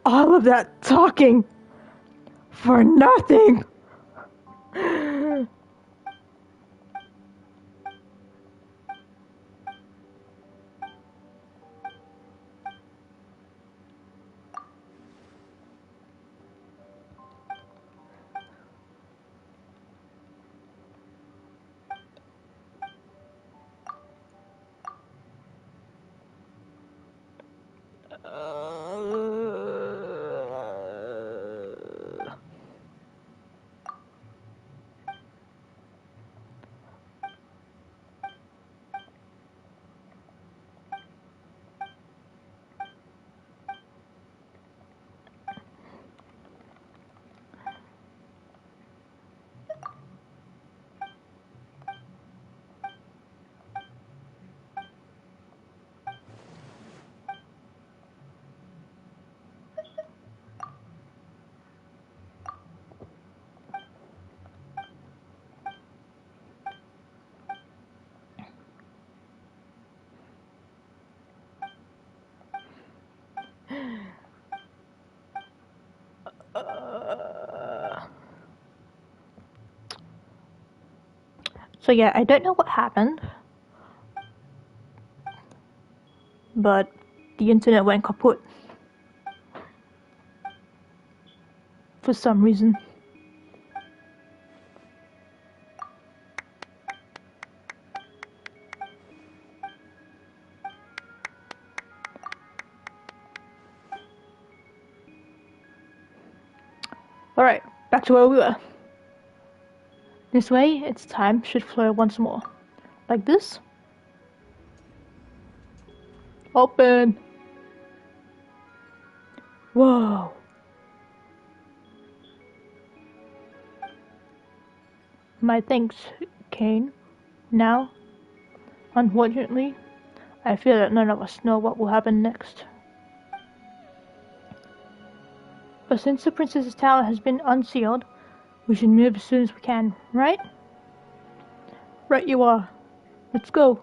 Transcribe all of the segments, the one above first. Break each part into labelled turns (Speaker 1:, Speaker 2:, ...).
Speaker 1: All of that talking for nothing. So yeah, I don't know what happened, but the internet went kaput for some reason. Alright, back to where we were. This way, its time should flow once more. Like this. Open! Whoa! My thanks, Kane. Now, unfortunately, I fear that none of us know what will happen next. But since the Princess's Tower has been unsealed, we should move as soon as we can, right? Right you are. Let's go.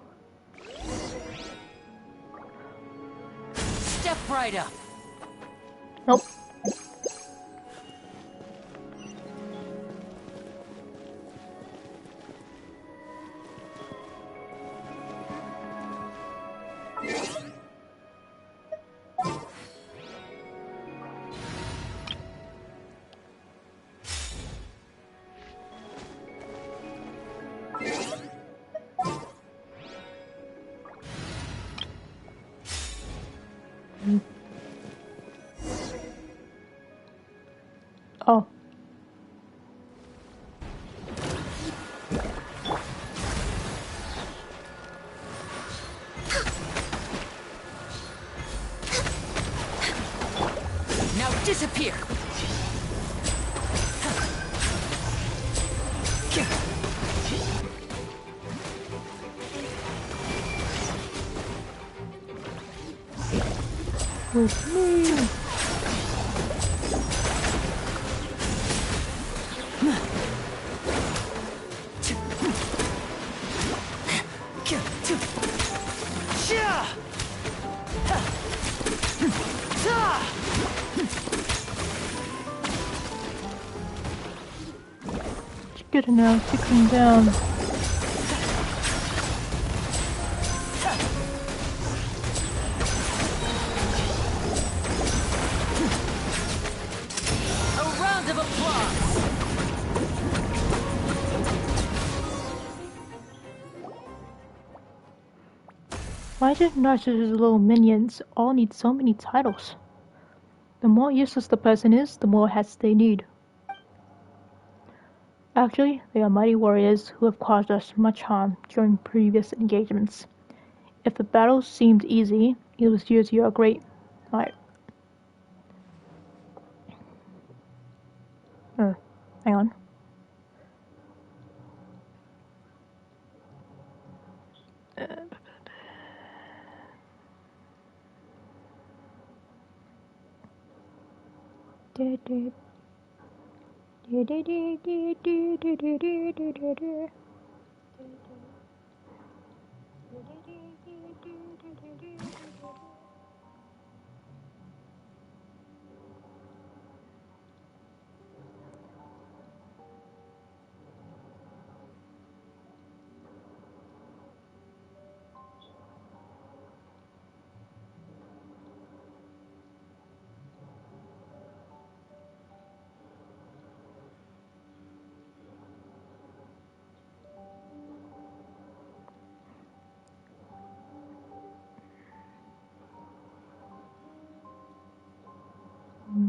Speaker 2: Step right up.
Speaker 1: Nope. Oh.
Speaker 2: Now disappear.
Speaker 1: With me. Good enough, take him down.
Speaker 2: A round of applause.
Speaker 1: Why did Narcissus' little minions all need so many titles? The more useless the person is, the more hats they need. Actually, they are mighty warriors who have caused us much harm during previous engagements. If the battle seemed easy, it was due to your great might. Hang on.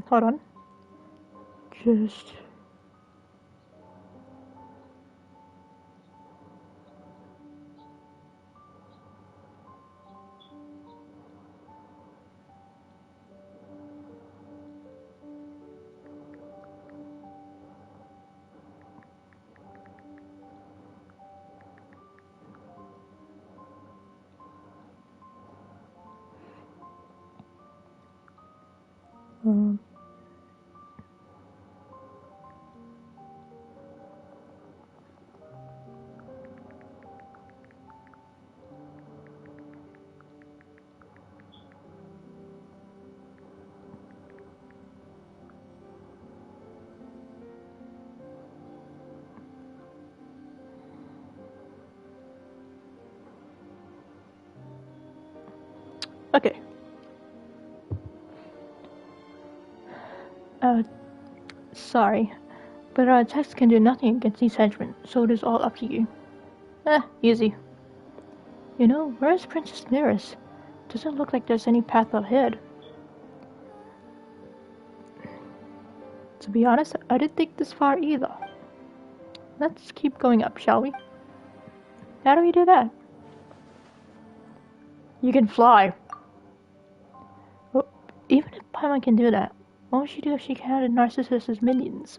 Speaker 1: Hold on. Just... Okay. Sorry, but our text can do nothing against these henchmen, so it is all up to you. Easy. You know, where's Princess Nearest? Doesn't look like there's any path ahead. To be honest, I didn't think this far either. Let's keep going up, shall we? How do we do that? You can fly. Well, even if Paimon can do that, what would she do if she counted Narcissus' minions?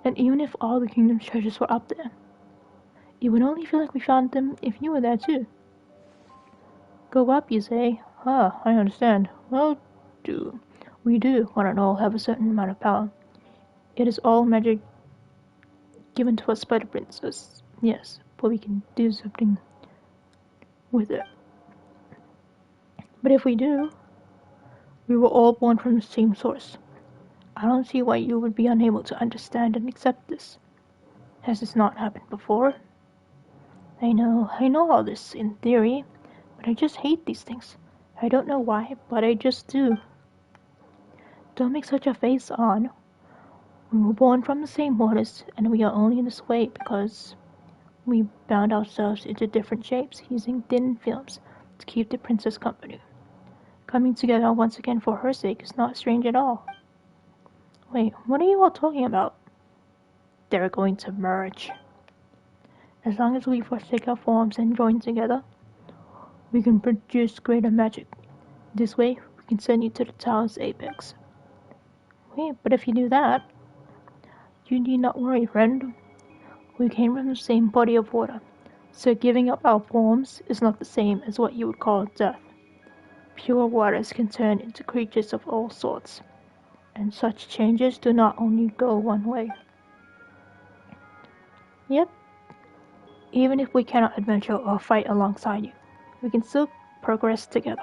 Speaker 1: And even if all the kingdom's treasures were up there, it would only feel like we found them if you were there too. Go up, you say? Ah, I understand. Well, we do, one and all, have a certain amount of power. It is all magic given to us by the princess. Yes, but we can do something with it. But if we do, we were all born from the same source. I don't see why you would be unable to understand and accept this. Has this not happened before? I know all this in theory, but I just hate these things. I don't know why, but I just do. Don't make such a face, on. We were born from the same waters, and we are only this way because we bound ourselves into different shapes using thin films to keep the princess company. Coming together once again for her sake is not strange at all. Wait, what are you all talking about? They're going to merge. As long as we forsake our forms and join together, we can produce greater magic. This way, we can send you to the tower's apex. Wait, but if you do that, you need not worry, friend. We came from the same body of water, so giving up our forms is not the same as what you would call death. Pure waters can turn into creatures of all sorts, and such changes do not only go one way. Yep. Even if we cannot adventure or fight alongside you, we can still progress together.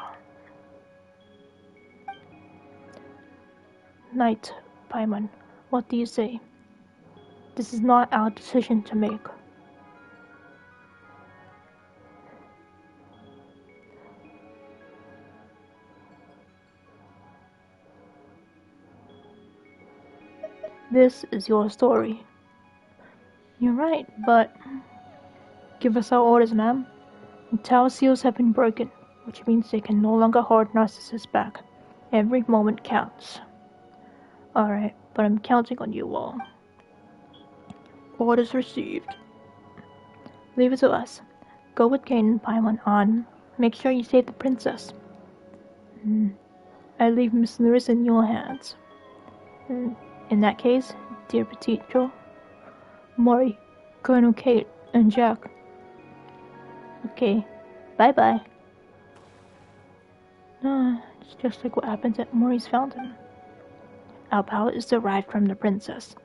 Speaker 1: Knight, Paimon, what do you say? This is not our decision to make. This is your story. You're right, but... Give us our orders, ma'am. The tower seals have been broken, which means they can no longer hold Narcissus back. Every moment counts. Alright, but I'm counting on you all. Orders received. Leave it to us. Go with Kane and Paimon on. Make sure you save the princess. I leave Miss Lewis in your hands. In that case, dear Petite Joe, Maury, Colonel Kate, and Jack. Okay, bye-bye. It's just like what happens at Maury's fountain. Our power is derived from the princess.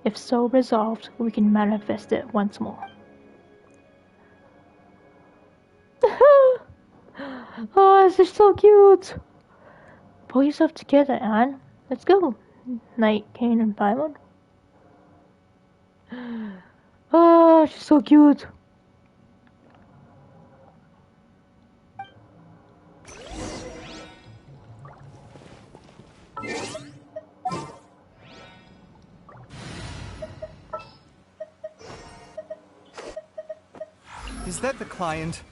Speaker 1: If so resolved, we can manifest it once more. Oh, this is so cute! Pull yourself together, Anne. Let's go. Knight, Kane, and Paimon. Oh, she's so cute.
Speaker 3: Is that the client?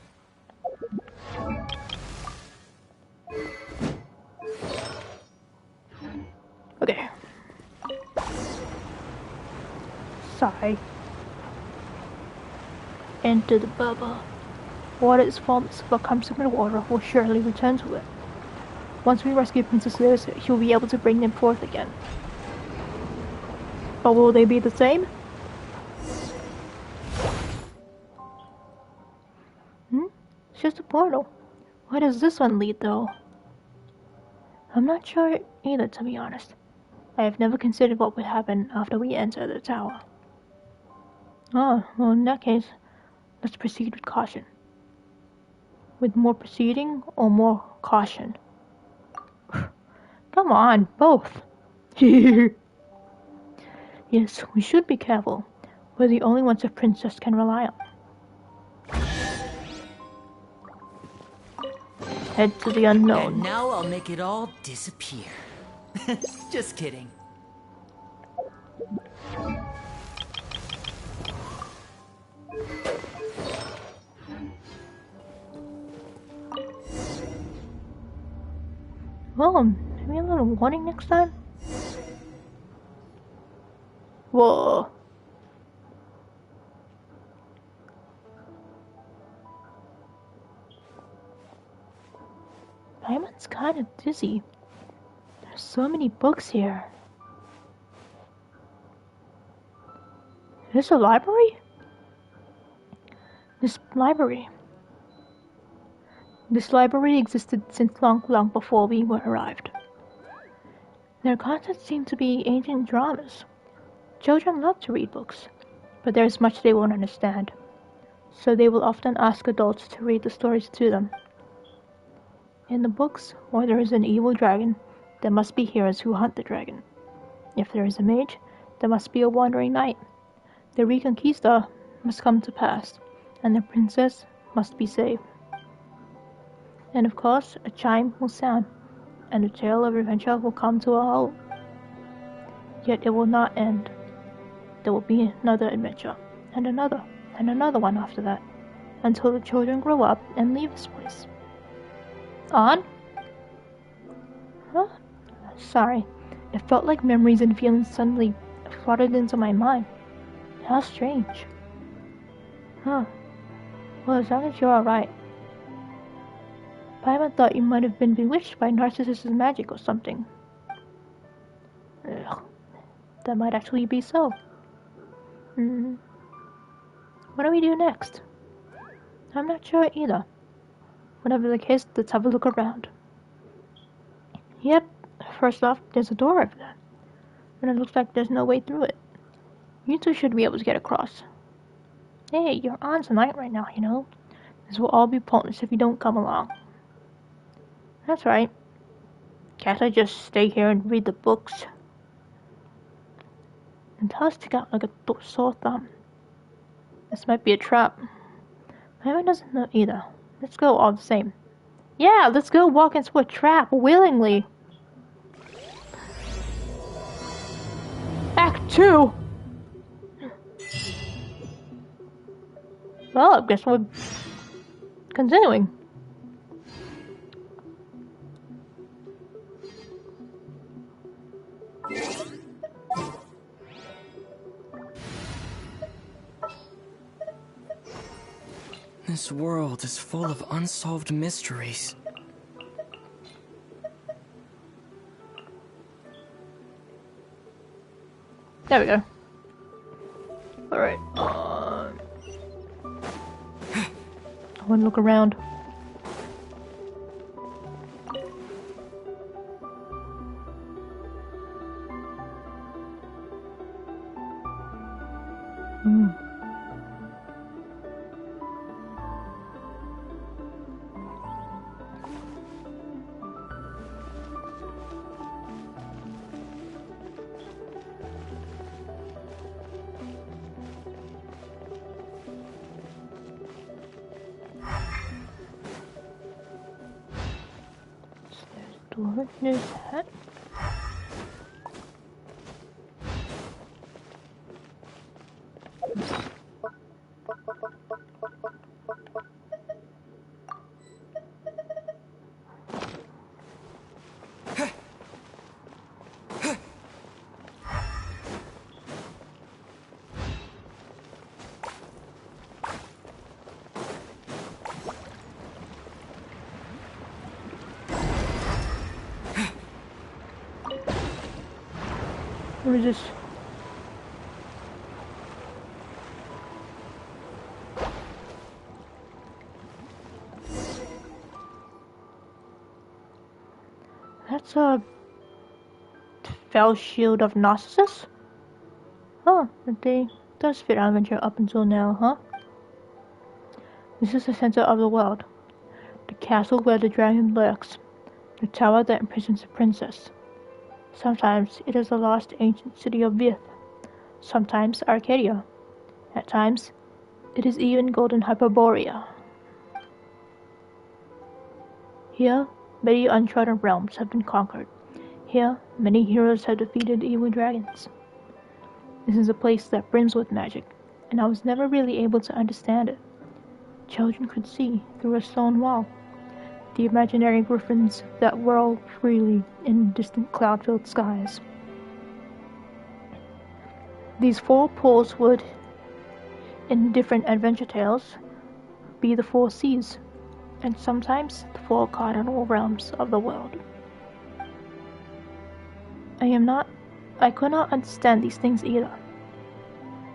Speaker 1: Sigh. Into the bubble. Water is formless. What comes from the water will surely return to it. Once we rescue Princess Lewis, he'll be able to bring them forth again. But will they be the same? It's just a portal. Where does this one lead, though? I'm not sure either, to be honest. I have never considered what would happen after we enter the tower. Oh, well, in that case, let's proceed with caution. With more proceeding or more caution? Come on, both. Yes, we should be careful. We're the only ones a princess can rely on. Head to the unknown.
Speaker 2: And now I'll make it all disappear. Just kidding.
Speaker 1: Well, maybe a little warning next time? Whoa. Paimon's kind of dizzy. There's so many books here. Is this a library? This library existed since long before we arrived. Their contents seem to be ancient dramas. Children love to read books, but there's much they won't understand, so they will often ask adults to read the stories to them. In the books, where there is an evil dragon, there must be heroes who hunt the dragon. If there is a mage, there must be a wandering knight. The Reconquista must come to pass, and the princess must be saved. And of course, a chime will sound, and the tale of adventure will come to a halt. Yet it will not end. There will be another adventure, and another one after that, until the children grow up and leave this place. On? Huh? Sorry. It felt like memories and feelings suddenly flooded into my mind. How strange. Huh. Well, as long as you're alright. Paimon thought you might have been bewitched by Narcissus' magic or something. Ugh. That might actually be so. What do we do next? I'm not sure either. Whatever the case, let's have a look around. Yep, first off, there's a door over there. And it looks like there's no way through it. You two should be able to get across. Hey, you're on tonight right now, you know. This will all be pointless if you don't come along. That's right. Can't I just stay here and read the books? And tell us stick out like a sore thumb. This might be a trap. Paimon doesn't know either. Let's go all the same. Yeah, let's go walk into a trap willingly. Act 2! Well, I guess we're continuing.
Speaker 3: This world is full of unsolved mysteries.
Speaker 1: There we go. Alright. I want to look around. What is that? What is this? That's a fell shield of Narcissus? Huh, the day does fit adventure up until now, huh? This is the center of the world. The castle where the dragon lurks. The tower that imprisons the princess. Sometimes it is the lost ancient city of Vith. Sometimes Arcadia. At times, it is even Golden Hyperborea. Here, many uncharted realms have been conquered. Here, many heroes have defeated evil dragons. This is a place that brims with magic, and I was never really able to understand it. Children could see through a stone wall. The imaginary griffins that whirl freely in distant cloud-filled skies. These 4 pools would, in different adventure tales, be the 4 seas, and sometimes the 4 cardinal realms of the world. I could not understand these things either.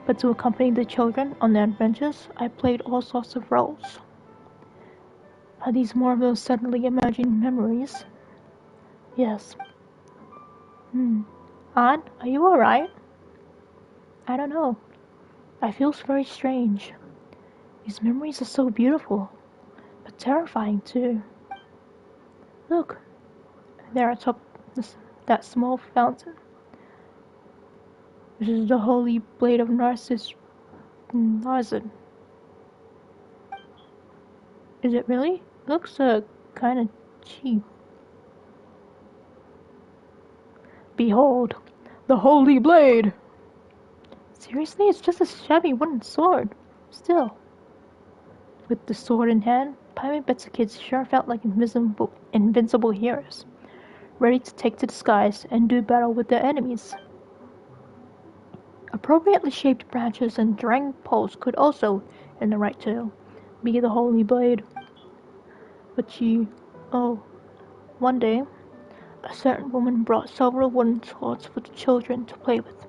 Speaker 1: But to accompany the children on their adventures, I played all sorts of roles. Are these more of those suddenly emerging memories? Yes. Anne, are you alright? I don't know. I feel very strange. These memories are so beautiful, but terrifying too. Look, there atop that small fountain. This is the holy blade of Narcissenkreuz. Is it really? Looks kinda cheap. Behold, the holy blade! Seriously, it's just a shabby wooden sword. Still. With the sword in hand, Pirate Bets kids sure felt like invincible heroes, ready to take to the skies and do battle with their enemies. Appropriately shaped branches and dragon poles could also, in the right tale, be the holy blade. But one day, a certain woman brought several wooden swords for the children to play with,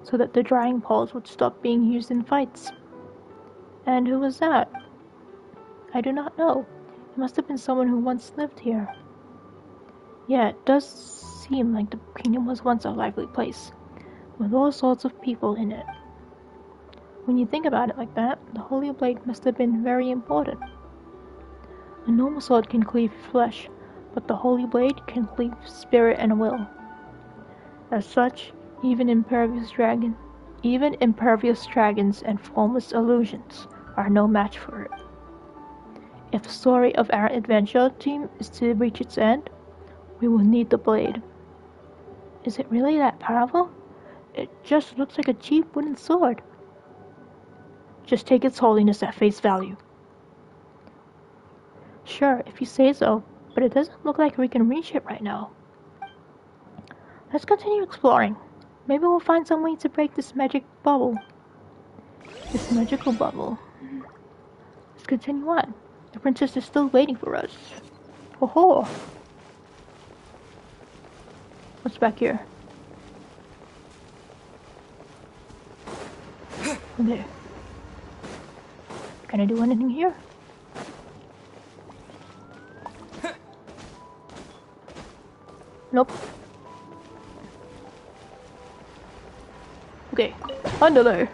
Speaker 1: so that the dragon poles would stop being used in fights. And who was that? I do not know. It must have been someone who once lived here. Yeah, it does seem like the kingdom was once a lively place, with all sorts of people in it. When you think about it like that, the holy blade must have been very important. A normal sword can cleave flesh, but the holy blade can cleave spirit and will. As such, even impervious dragons and formless illusions are no match for it. If the story of our adventure team is to reach its end, we will need the blade. Is it really that powerful? It just looks like a cheap wooden sword. Just take its holiness at face value. Sure, if you say so, but it doesn't look like we can reach it right now. Let's continue exploring. Maybe we'll find some way to break this magical bubble. Let's continue on. The princess is still waiting for us. Oh-ho! What's back here? Okay. Can I do anything here? Nope. Okay, under there.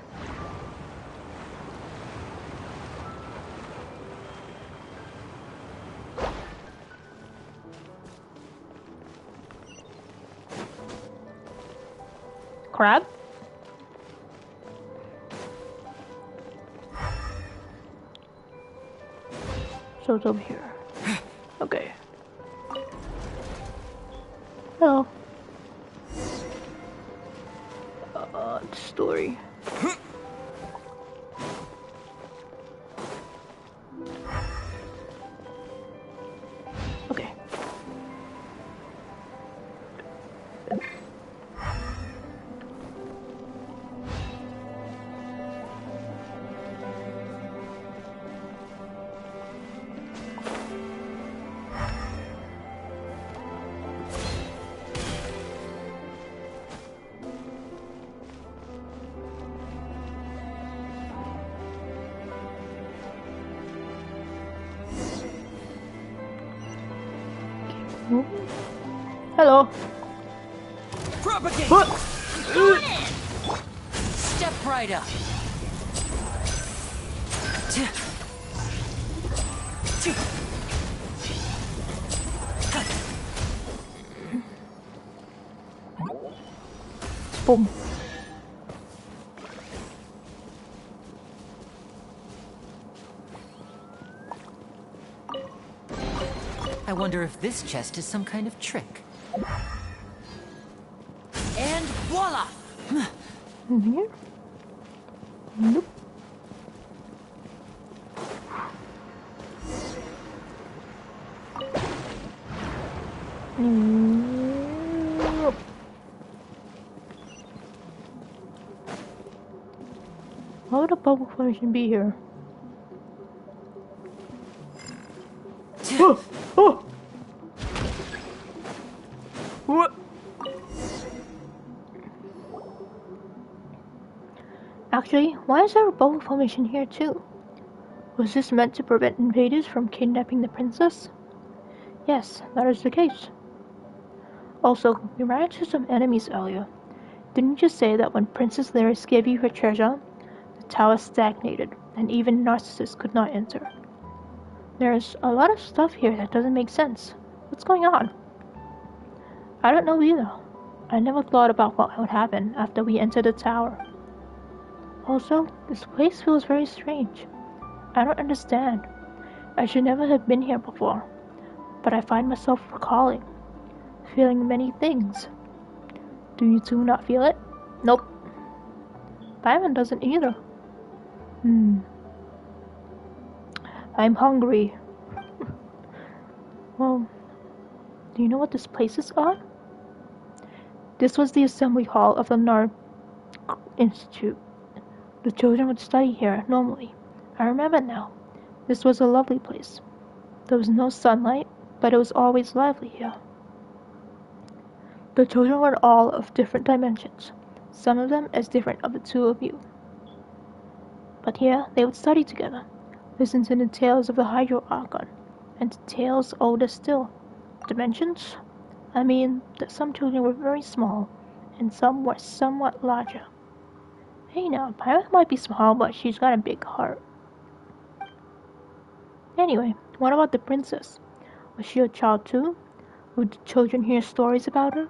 Speaker 1: Crab? So it's over here. Okay. Hello. Story. Okay. Oh. Hello.
Speaker 2: Propagate!
Speaker 1: What?
Speaker 2: Step right up.
Speaker 1: Boom.
Speaker 2: I wonder if this chest is some kind of trick. And voila!
Speaker 1: In here? Nope. Nope. Why would a bubble formation be here? Oh! Oh! What? Actually, why is there a bubble formation here too? Was this meant to prevent invaders from kidnapping the princess? Yes, that is the case. Also, we ran into some enemies earlier. Didn't you say that when Princess Lyris gave you her treasure, the tower stagnated, and even Narcissus could not enter? There's a lot of stuff here that doesn't make sense. What's going on? I don't know either. I never thought about what would happen after we entered the tower. Also, this place feels very strange. I don't understand. I should never have been here before, but I find myself recalling, feeling many things. Do you two not feel it? Nope. Paimon doesn't either. I'm hungry. Well, do you know what this place is on? This was the assembly hall of the Nard Institute. The children would study here normally. I remember now. This was a lovely place. There was no sunlight, but it was always lively here. The children were all of different dimensions, some of them as different of the two of you. But here they would study together, listen to the tales of the Hydro Archon, and to tales older still. Dimensions? I mean that some children were very small, and some were somewhat larger. Hey now, Paimon might be small, but she's got a big heart. Anyway, what about the princess? Was she a child too? Would the children hear stories about her?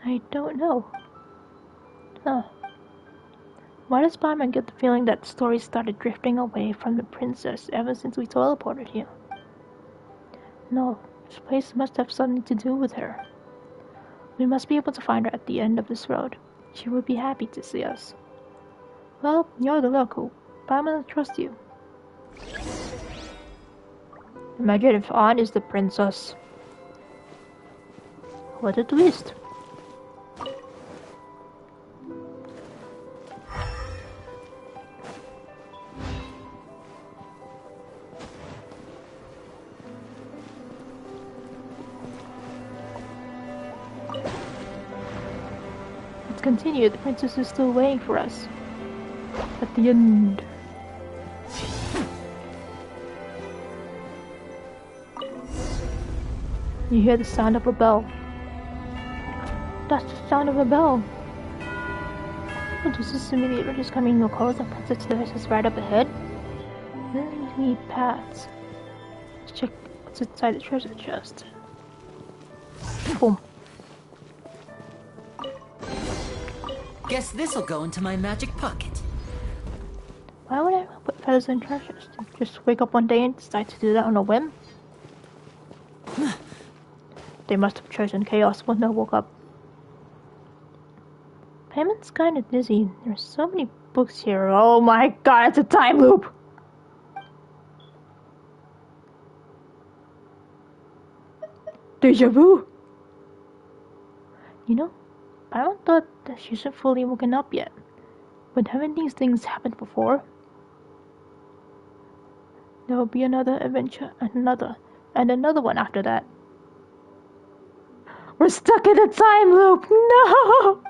Speaker 1: I don't know. Huh. Why does Paimon get the feeling that stories started drifting away from the princess ever since we teleported here? No, this place must have something to do with her. We must be able to find her at the end of this road. She would be happy to see us. Well, you're the local. Paimon will trust you. Imagine if Anne is the princess. What a twist. Let's continue. The princess is still waiting for us. At the end. You hear the sound of a bell. That's the sound of a bell. Oh, does this mean the Avengers coming no close and Princess Lyris is right up ahead? Then we need paths. Let's check what's inside the treasure chest. Boom.
Speaker 2: Guess this'll go into my magic pocket.
Speaker 1: Why would I put feathers in treasures? Just wake up one day and decide to do that on a whim? They must have chosen chaos when they woke up. Paimon's kinda dizzy. There's so many books here. Oh my god, it's a time loop! Deja vu! You know, Paimon thought that she isn't fully woken up yet. But haven't these things happened before? There will be another adventure, and another one after that. We're stuck in a time loop! No!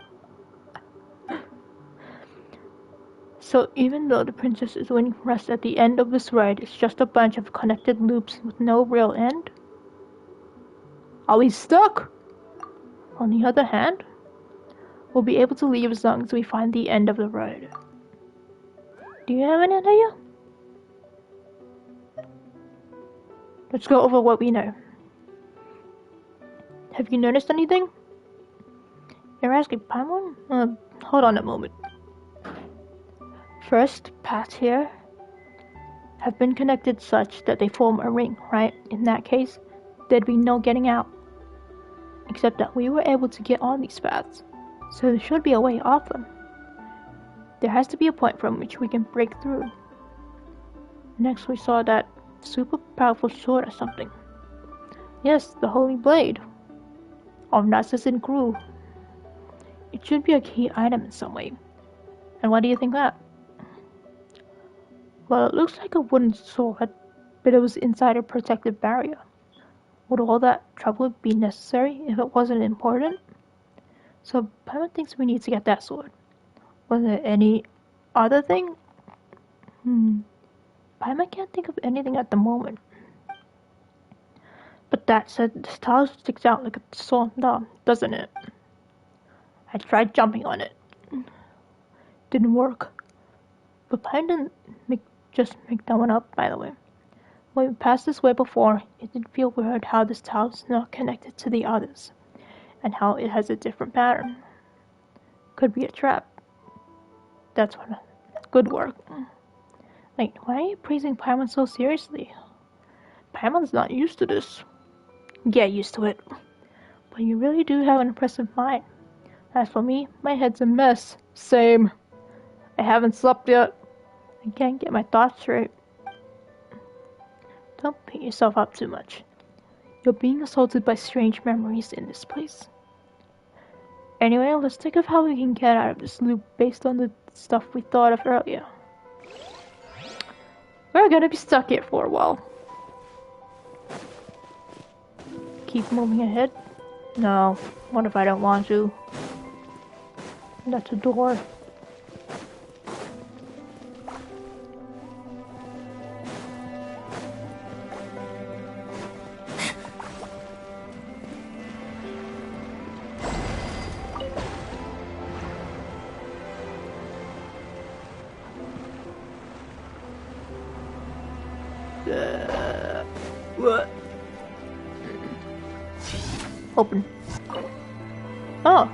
Speaker 1: So even though the princess is waiting for us at the end of this ride, it's just a bunch of connected loops with no real end? Are we stuck? On the other hand, we'll be able to leave as long as we find the end of the road. Do you have any idea? Let's go over what we know. Have you noticed anything? You're asking Paimon? Hold on a moment. First, paths here have been connected such that they form a ring, right? In that case, there'd be no getting out. Except that we were able to get on these paths, so there should be a way off them. There has to be a point from which we can break through. Next, we saw that super powerful sword or something. Yes, the Holy Blade of Narzissenkreuz. It should be a key item in some way. And why do you think that? Well, it looks like a wooden sword, but it was inside a protective barrier. Would all that trouble be necessary if it wasn't important? So Paimon thinks we need to get that sword. Was there any other thing? Paimon can't think of anything at the moment. But that said, this tile sticks out like a sore thumb, doesn't it? I tried jumping on it. Didn't work. But Paimon didn't just make that one up, by the way. When we passed this way before, it did feel weird how this tile is not connected to the others, and how it has a different pattern. Could be a trap. That's what. Good work. Wait, why are you praising Paimon so seriously? Paimon's not used to this. Get used to it. But you really do have an impressive mind. As for me, my head's a mess. Same. I haven't slept yet. I can't get my thoughts straight. Don't beat yourself up too much. You're being assaulted by strange memories in this place. Anyway, let's think of how we can get out of this loop based on the stuff we thought of earlier. We're gonna be stuck here for a while. Keep moving ahead? No, what if I don't want to? That's a door. What? Open. Oh.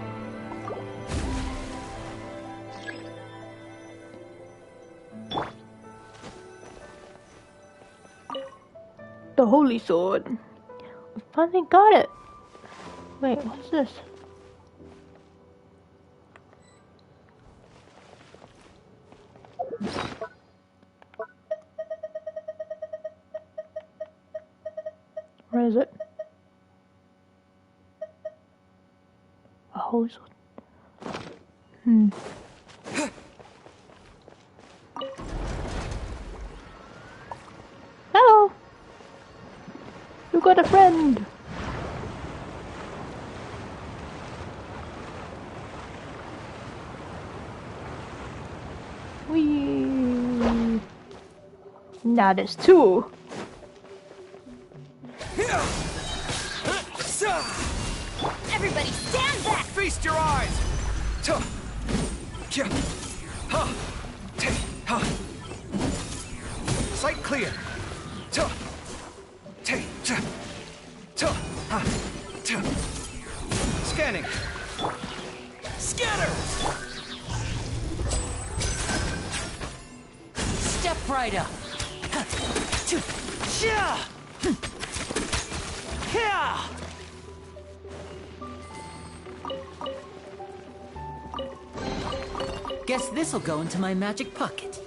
Speaker 1: The Holy Sword. We finally got it. Wait, what's this? Where is it? A Holy Sword. Hello! You got a friend! Whee! Now there's two!
Speaker 4: Everybody stand back!
Speaker 5: Feast your eyes! Sight clear! Scanning! Scatter!
Speaker 2: Step right up. Guess this'll go into my magic pocket.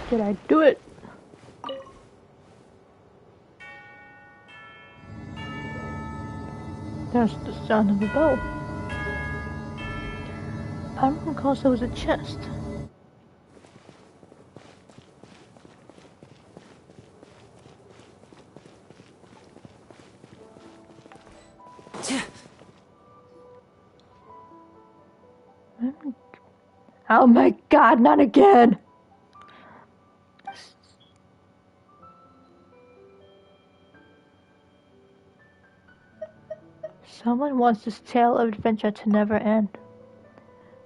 Speaker 1: Did I do it? That's the sound of a bow. Paimon recalls there was a chest. Oh my god, not again! Someone wants this tale of adventure to never end.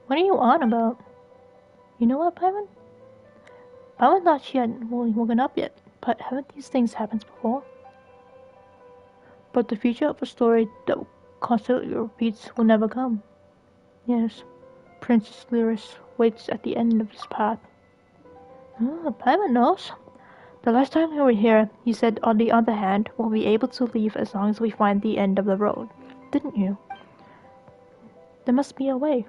Speaker 1: What are you on about? You know what, Paimon? Paimon thought she hadn't really woken up yet, but haven't these things happened before? But the future of a story that constantly repeats will never come. Yes, Princess Lyris waits at the end of this path. Ah, Paimon knows. The last time we were here, you said, on the other hand, we'll be able to leave as long as we find the end of the road. Didn't you? There must be a way.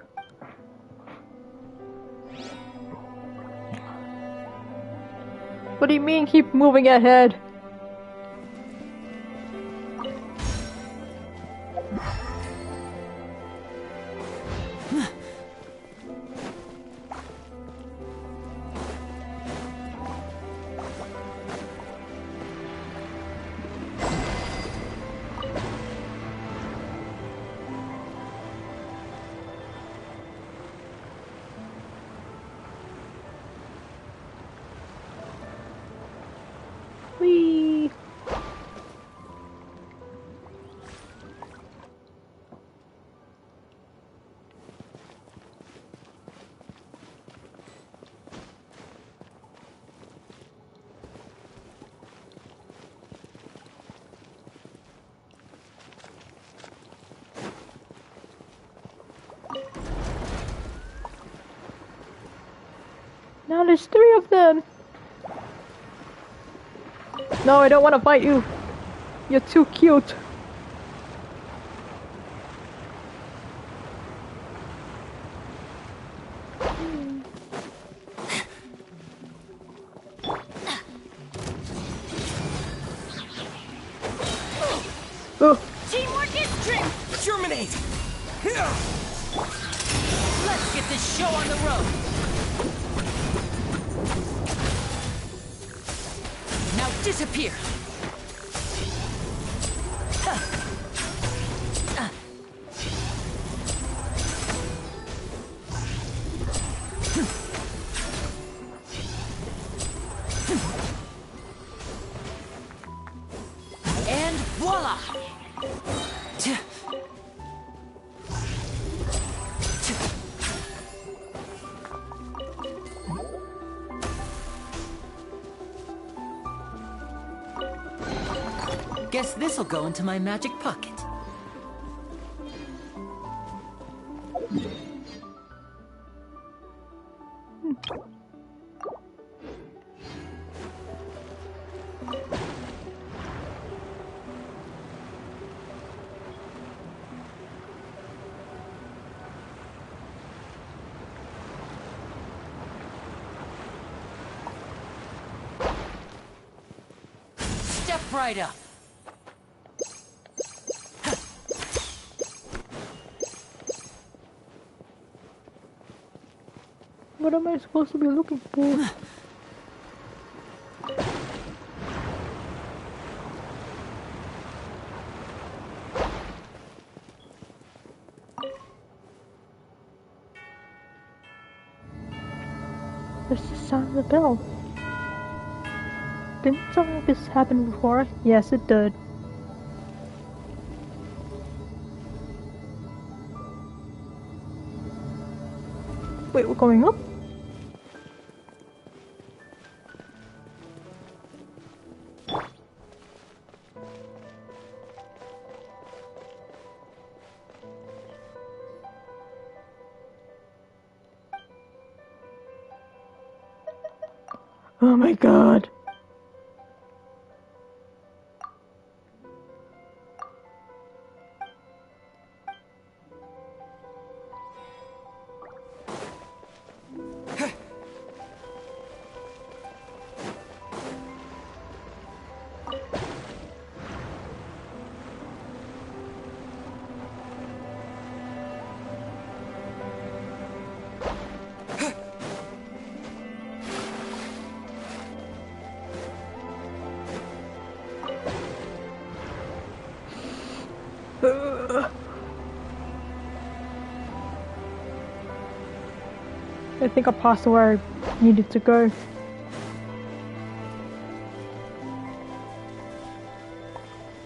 Speaker 1: What do you mean keep moving ahead? Whee! Now there's 3 of them! No, I don't want to fight you! You're too cute! Oh.
Speaker 4: Teamwork is strength!
Speaker 5: Germinate!
Speaker 2: Let's get this show on the road. Now disappear. And voila! Guess this'll go into my magic pocket. Step right up.
Speaker 1: What am I supposed to be looking for? That's the sound of the bell. Didn't something like this happen before? Yes, it did. Wait, we're going up? Oh my god. I think I passed where I needed to go.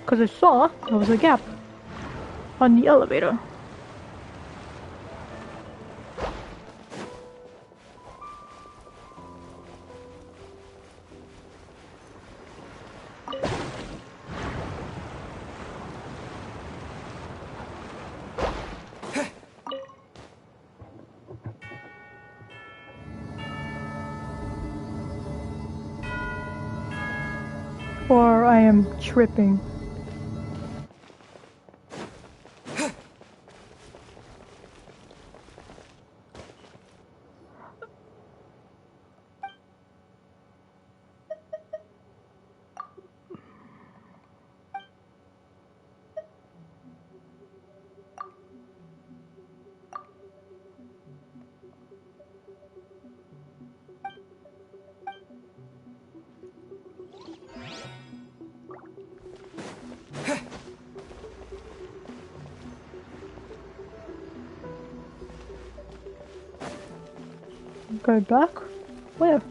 Speaker 1: Because I saw there was a gap on the elevator. Or I am tripping. Go back? Where?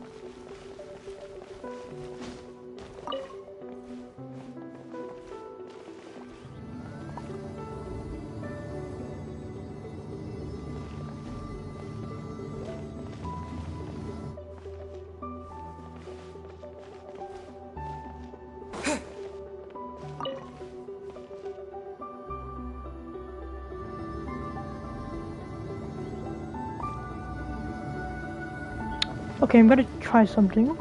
Speaker 1: Okay, I'm gonna try something.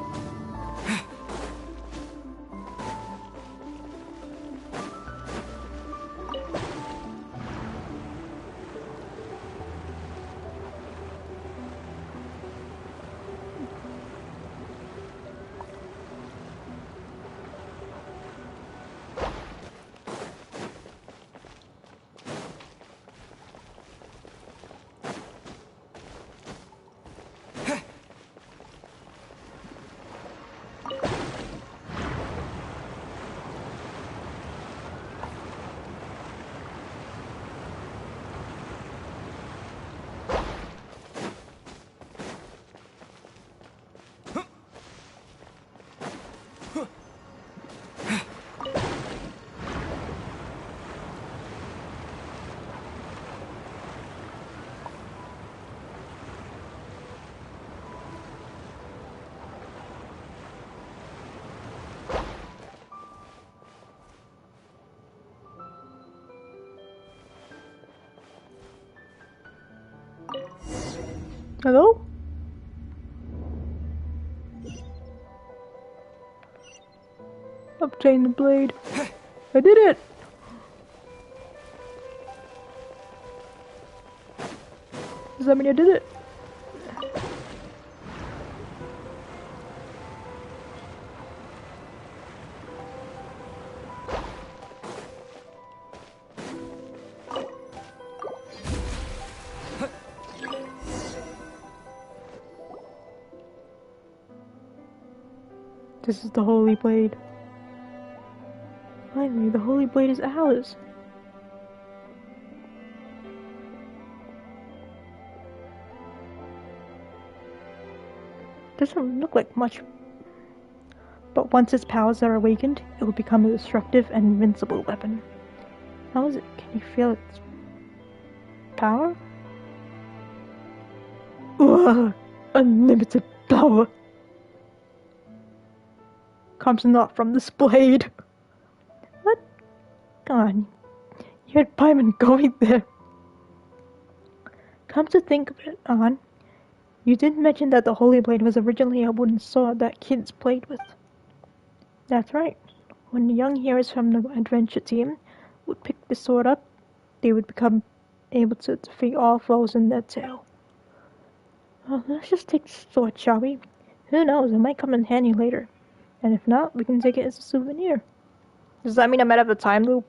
Speaker 1: Hello? Obtain the blade. I did it! Does that mean I did it? This is the Holy Blade. Finally, the Holy Blade is ours. Doesn't look like much, but once its powers are awakened, it will become a destructive and invincible weapon. How is it? Can you feel its power? Ugh, unlimited power. Comes not from this blade. What? Come on. You had Paimon going there. Come to think of it, An, you did mention that the Holy Blade was originally a wooden sword that kids played with. That's right. When the young heroes from the adventure team would pick the sword up, they would become able to defeat all foes in their tail. Well, let's just take the sword, shall we? Who knows, it might come in handy later. And if not, we can take it as a souvenir. Does that mean I'm out of the time loop?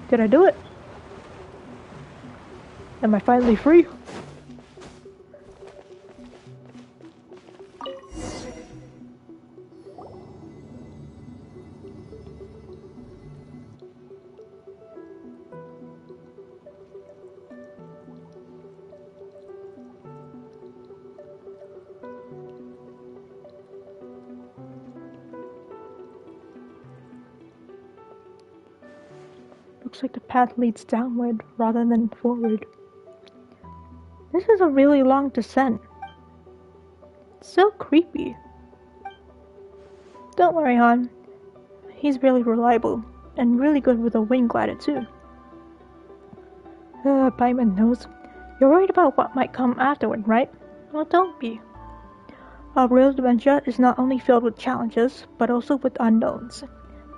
Speaker 1: Did I do it? Am I finally free? Looks like the path leads downward rather than forward. This is a really long descent. It's so creepy. Don't worry, Han. He's really reliable, and really good with a wing glider too. Bite my nose. You're worried about what might come afterward, right? Well, don't be. A real adventure is not only filled with challenges, but also with unknowns.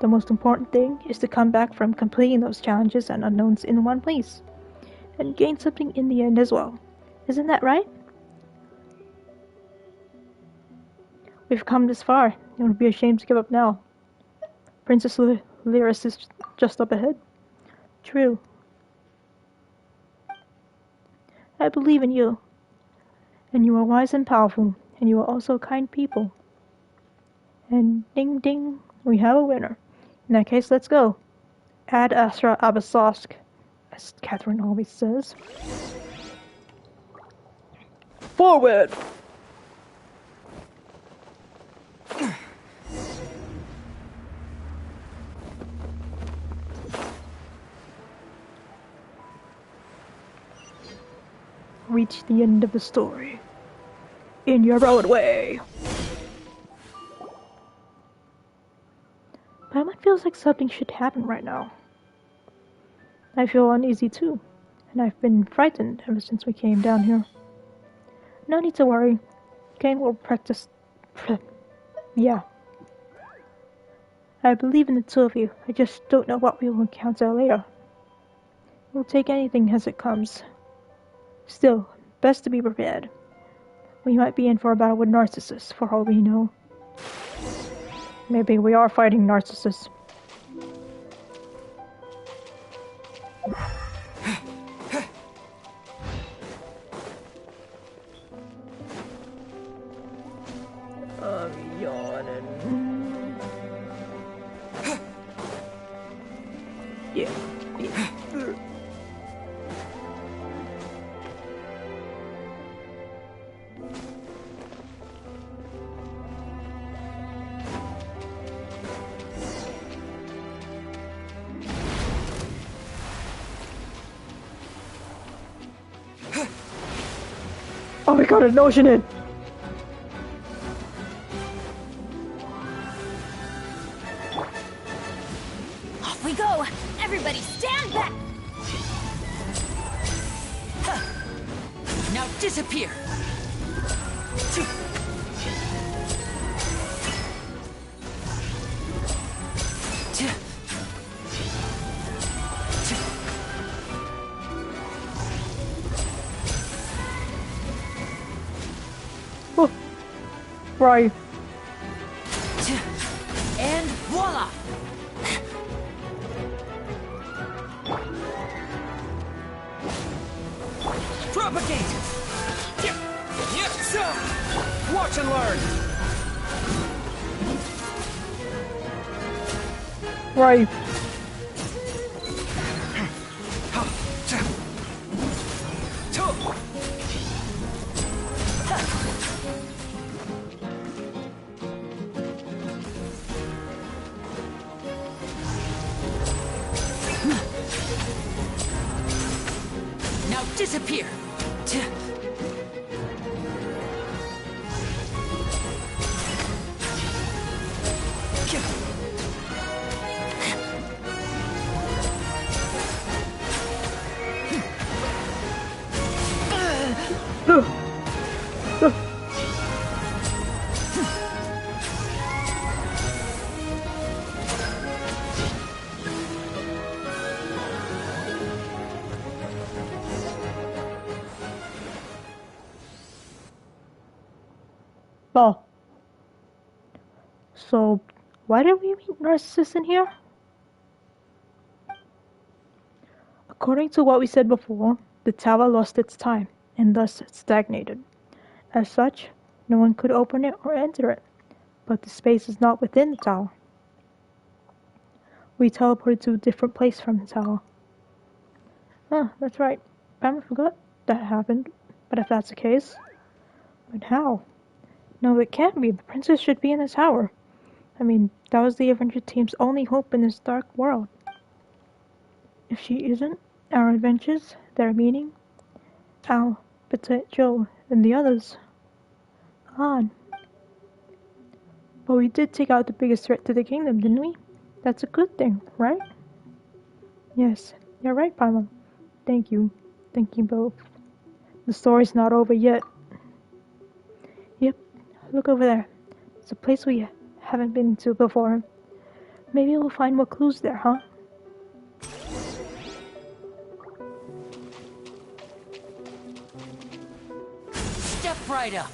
Speaker 1: The most important thing is to come back from completing those challenges and unknowns in one place, and gain something in the end as well. Isn't that right? We've come this far. It would be a shame to give up now. Princess Lyris is just up ahead. True. I believe in you. And you are wise and powerful, and you are also kind people. And ding ding, we have a winner. In that case, let's go. Ad Astra Abasosk, as Catherine always says. Forward! Reach the end of the story. In your own way. Paimon feels like something should happen right now. I feel uneasy too, and I've been frightened ever since we came down here. No need to worry. Gang will practice. Yeah. I believe in the two of you. I just don't know what we will encounter later. We'll take anything as it comes. Still, best to be prepared. We might be in for a battle with Narcissus, for all we know. Maybe we are fighting Narcissus. I'm yawning. Yeah. Oh, we got a notion in!
Speaker 4: Off we go! Everybody stand back!
Speaker 2: Now disappear!
Speaker 1: Oh. Right.
Speaker 2: And voila! Propagate!
Speaker 5: Watch and learn!
Speaker 1: Right.
Speaker 2: Now disappear!
Speaker 1: Well. So, why did we meet Narcissus in here? According to what we said before, the tower lost its time, and thus stagnated. As such, no one could open it or enter it, but the space is not within the tower. We teleported to a different place from the tower. Huh, that's right. Paimon forgot that happened, but if that's the case... But how? No, it can't be. The princess should be in the tower. I mean, that was the Avenger team's only hope in this dark world. If she isn't, our adventures, their meaning, Al, Petit Joe, and the others. Odd. But we did take out the biggest threat to the kingdom, didn't we? That's a good thing, right? Yes, you're right, Paimon. Thank you. Thank you both. The story's not over yet. Yep, look over there. It's a place we haven't been to before. Maybe we'll find more clues there, huh?
Speaker 2: Step right up.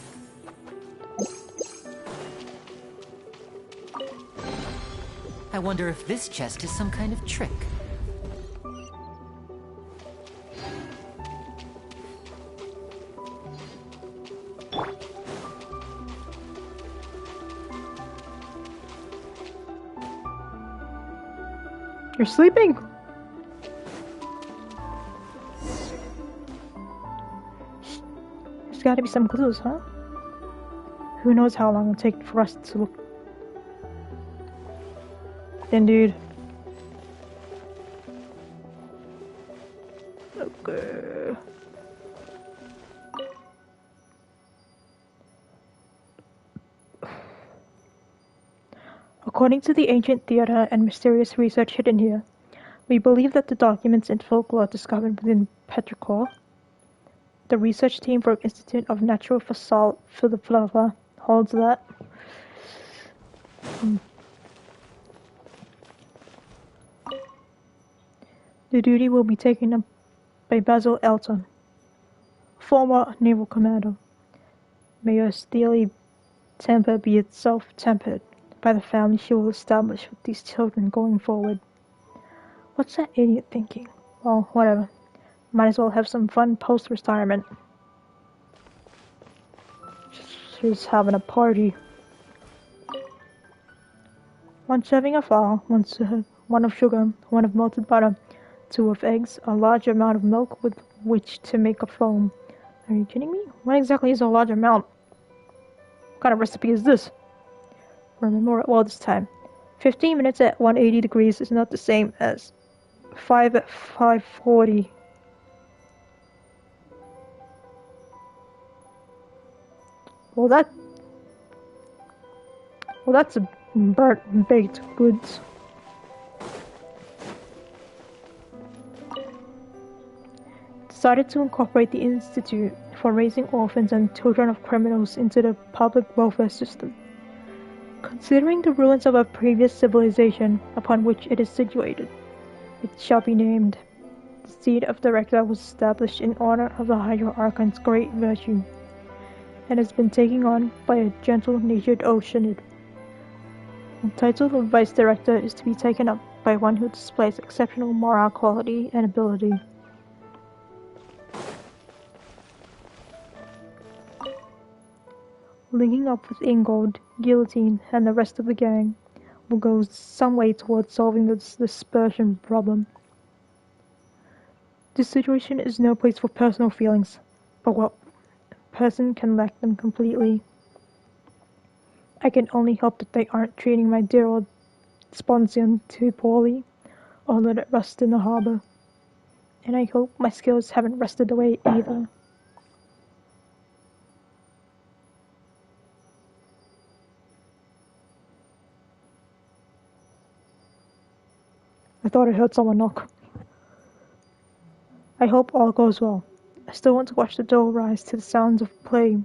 Speaker 2: I wonder if this chest is some kind of trick.
Speaker 1: You're sleeping? There's gotta be some clues, huh? Who knows how long it'll take for us to look. Indeed. Okay. According to the ancient theater and mysterious research hidden here, we believe that the documents and folklore discovered within Petrichor, the research team from Institute of Natural Philosophy holds that the duty will be taken up by Basil Elton, former naval commander. May her steely temper be itself tempered by the family she will establish with these children going forward. What's that idiot thinking? Well, whatever. Might as well have some fun post-retirement. She's having a party. 1 serving of flour, 1 of sugar, 1 of melted butter, 2 of eggs, a large amount of milk with which to make a foam. Are you kidding me? What exactly is a large amount? What kind of recipe is this? Remember it well this time. 15 minutes at 180 degrees is not the same as 5 at 540. Well, that's a burnt baked goods. Decided to incorporate the Institute for Raising Orphans and Children of Criminals into the public welfare system. Considering the ruins of a previous civilization upon which it is situated, it shall be named. The seat of director was established in honor of the Hydro-Archon's great virtue, and has been taken on by a gentle-natured Oceanid. The title of vice director is to be taken up by one who displays exceptional moral quality and ability. Linking up with Ingold, Guillotine, and the rest of the gang will go some way towards solving this dispersion problem. This situation is no place for personal feelings, but what person can lack them completely. I can only hope that they aren't treating my dear old Sponsion too poorly, or let it rust in the harbor. And I hope my skills haven't rusted away either. I thought I heard someone knock. I hope all goes well. I still want to watch the doe rise to the sounds of play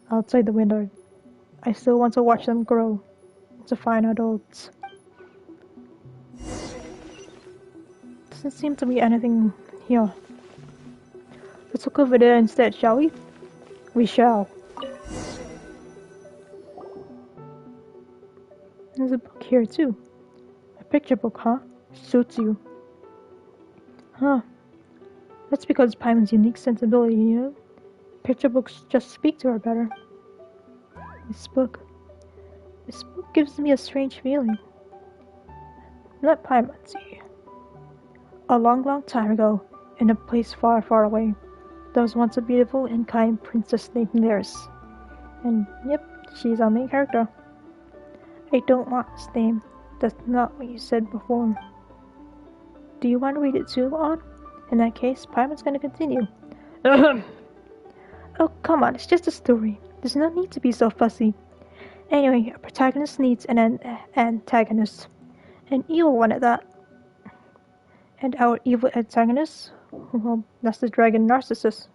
Speaker 1: outside the window. I still want to watch them grow into fine adults. Doesn't seem to be anything here. Let's look over there instead, shall we? We shall. There's a book here too. A picture book, huh? Suits you. Huh. That's because Paimon's unique sensibility, you know? Picture books just speak to her better. This book gives me a strange feeling. Let Paimon see. A long, long time ago, in a place far, far away, there was once a beautiful and kind princess named Neris. And, yep, she's our main character. I don't want his name. That's not what you said before. Do you want to read it too, On? In that case, Paimon's gonna continue. Oh, come on, it's just a story. There's no need to be so fussy. Anyway, a protagonist needs an antagonist. An evil one at that. And our evil antagonist? Well, that's the dragon Narcissus.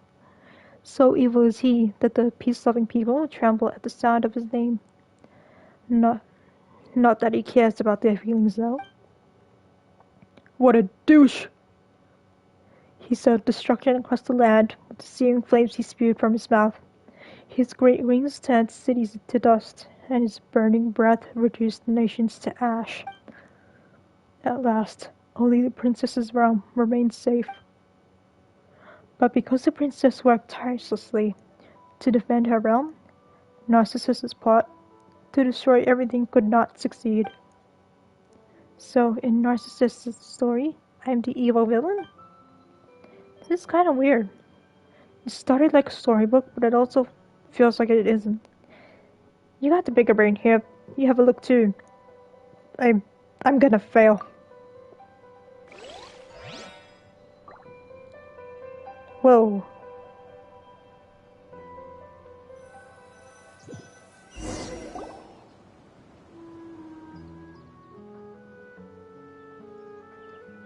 Speaker 1: So evil is he that the peace-loving people tremble at the sound of his name. Not that he cares about their feelings, though. What a douche! He sowed destruction across the land with the searing flames he spewed from his mouth. His great wings turned cities to dust, and his burning breath reduced nations to ash. At last, only the princess's realm remained safe. But because the princess worked tirelessly to defend her realm, Narcissus's plot to destroy everything could not succeed. So, in Narcissus' story, I'm the evil villain? This is kind of weird. It started like a storybook, but it also feels like it isn't. You got the bigger brain here. You have a look too. I'm gonna fail. Whoa.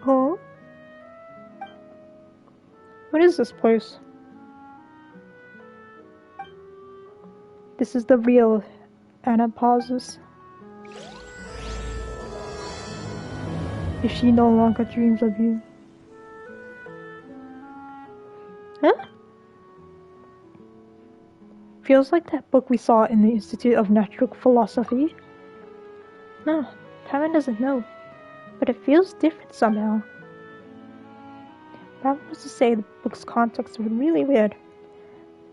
Speaker 1: Huh? What is this place? This is the real Anna pauses. If she no longer dreams of you. Huh? Feels like that book we saw in the Institute of Natural Philosophy. No, Paimon doesn't know, but it feels different somehow. Paimon was to say the book's context was really weird,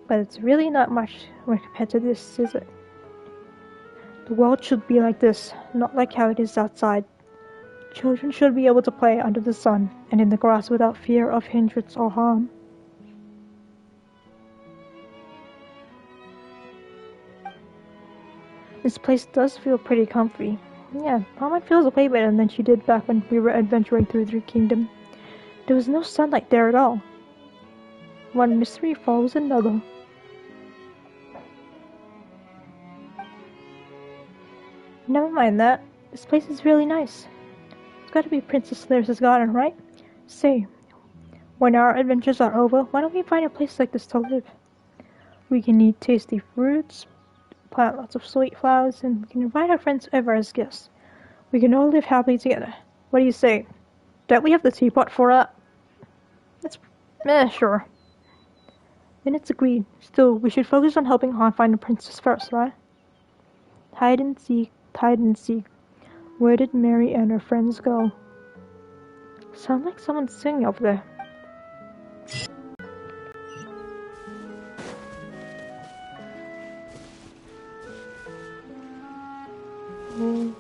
Speaker 1: but it's really not much when compared to this, is it? The world should be like this, not like how it is outside. Children should be able to play under the sun and in the grass without fear of hindrance or harm. This place does feel pretty comfy. Yeah, Paimon feels way better than she did back when we were adventuring through the kingdom. There was no sunlight there at all. One mystery follows another. Never mind that. This place is really nice. It's gotta be Princess Lyris' garden, right? Say, when our adventures are over, why don't we find a place like this to live? We can eat tasty fruits, plant lots of sweet flowers, and we can invite our friends over as guests. We can all live happily together. What do you say? Don't we have the teapot for that? Sure. Then it's agreed. Still, we should focus on helping Han find the princess first, right? Hide and seek, hide and seek. Where did Mary and her friends go? Sound like someone's singing over there. Oh.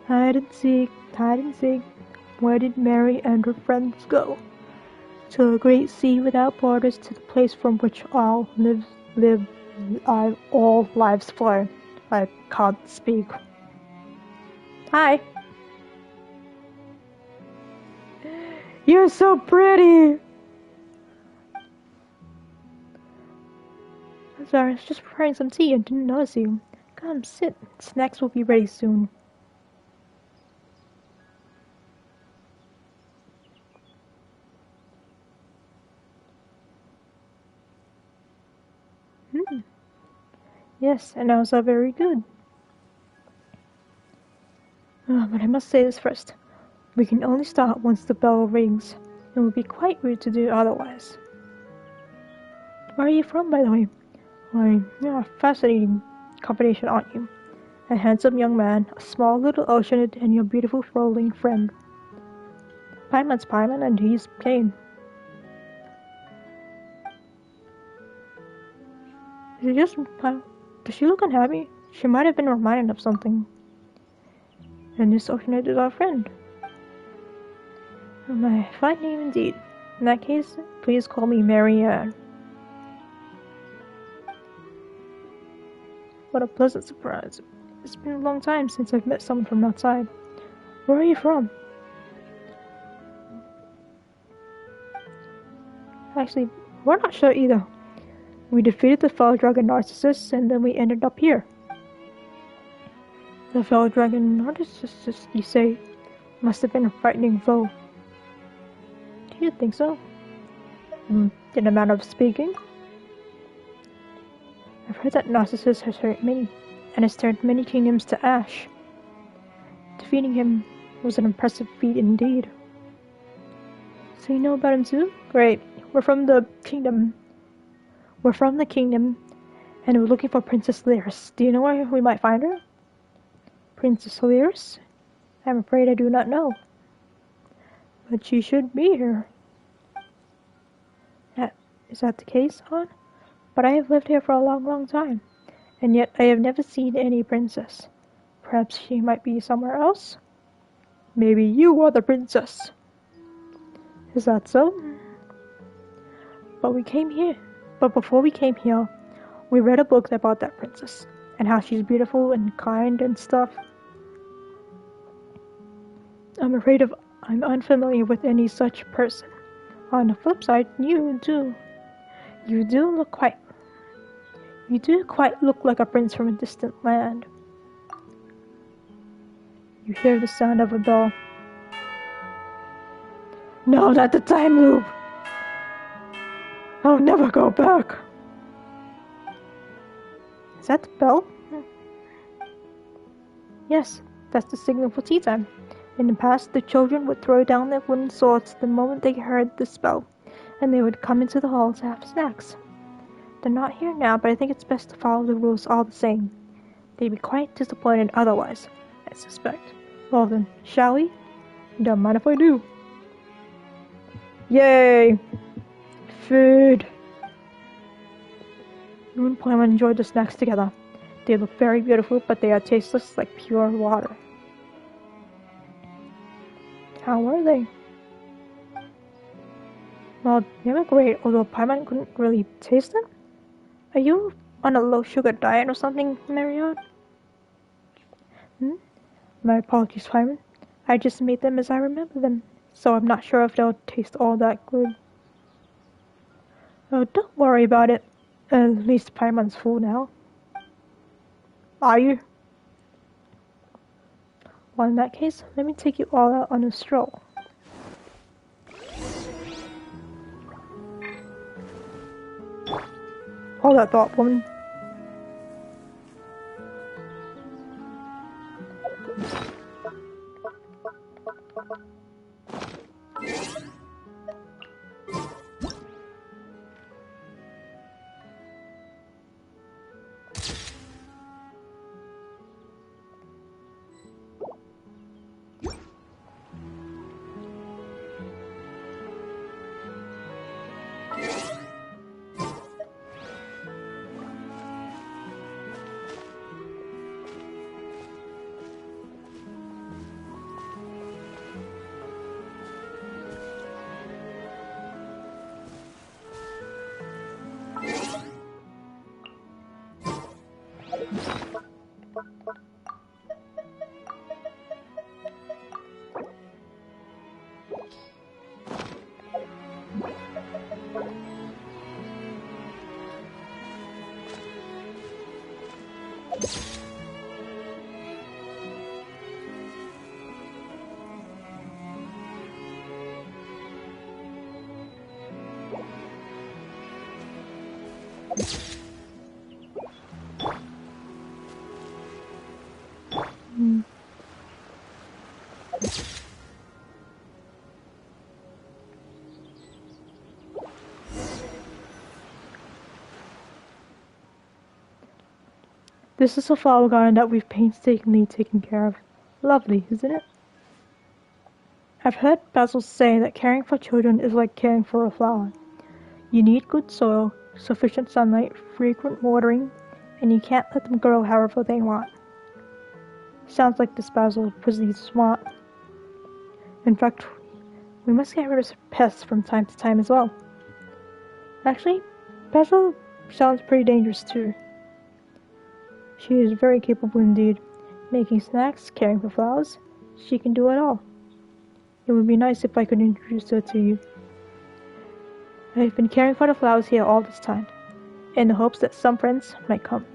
Speaker 1: Hide and seek, hide and seek. Where did Mary and her friends go? To the great sea without borders, to the place from which all lives flow. I can't speak. Hi. You're so pretty. I'm sorry, I was just preparing some tea and didn't notice you. Come, sit. Snacks will be ready soon. Yes, and those are very good. But I must say this first. We can only start once the bell rings. It would be quite rude to do otherwise. Where are you from, by the way? Why, you're a fascinating combination, aren't you? a handsome young man, a small little ocean, and your beautiful rolling friend. Paimon's Paimon, and he's Kane. Does she look unhappy? She might have been reminded of something. And this oceanite is our friend. My fine name indeed. In that case, please call me Marianne. What a pleasant surprise. It's been a long time since I've met someone from outside. Where are you from? Actually, we're not sure either. We defeated the fell dragon Narcissus, and then we ended up here. The fell dragon Narcissus, you say, must have been a frightening foe. Do you think so? In a manner of speaking. I've heard that Narcissus has hurt many, and has turned many kingdoms to ash. Defeating him was an impressive feat indeed. So you know about him too? Great. We're from the kingdom, and we're looking for Princess Lyris. Do you know where we might find her? Princess Lyris? I'm afraid I do not know. But she should be here. Is that the case, hon? But I have lived here for a long, long time, and yet I have never seen any princess. Perhaps she might be somewhere else? Maybe you are the princess. Is that so? But before we came here, we read a book about that princess, and how she's beautiful and kind and stuff. I'm afraid I'm unfamiliar with any such person. On the flip side, you do quite look like a prince from a distant land. You hear the sound of a bell. No, not the time loop! I'll never go back. Is that the bell? Yes, that's the signal for tea time. In the past, the children would throw down their wooden swords the moment they heard the bell, and they would come into the hall to have snacks. They're not here now, but I think it's best to follow the rules all the same. They'd be quite disappointed otherwise, I suspect. Well then, shall we? Don't mind if I do. Yay! Food! You and Paimon enjoyed the snacks together. They look very beautiful, but they are tasteless like pure water. How were they? Well, they were great, although Paimon couldn't really taste them. Are you on a low-sugar diet or something, Marianne? My apologies, Paimon. I just made them as I remember them, so I'm not sure if they'll taste all that good. Oh, don't worry about it. At least Paimon's full now. Are you? Well, in that case, let me take you all out on a stroll. Hold that thought, woman. This is a flower garden that we've painstakingly taken care of. Lovely, isn't it? I've heard Basil say that caring for children is like caring for a flower. You need good soil, sufficient sunlight, frequent watering, and you can't let them grow however they want. Sounds like this Basil is pretty smart. In fact, we must get rid of pests from time to time as well. Actually, Basil sounds pretty dangerous too. She is very capable indeed. Making snacks, caring for flowers, she can do it all. It would be nice if I could introduce her to you. I've been caring for the flowers here all this time, in the hopes that some friends might come,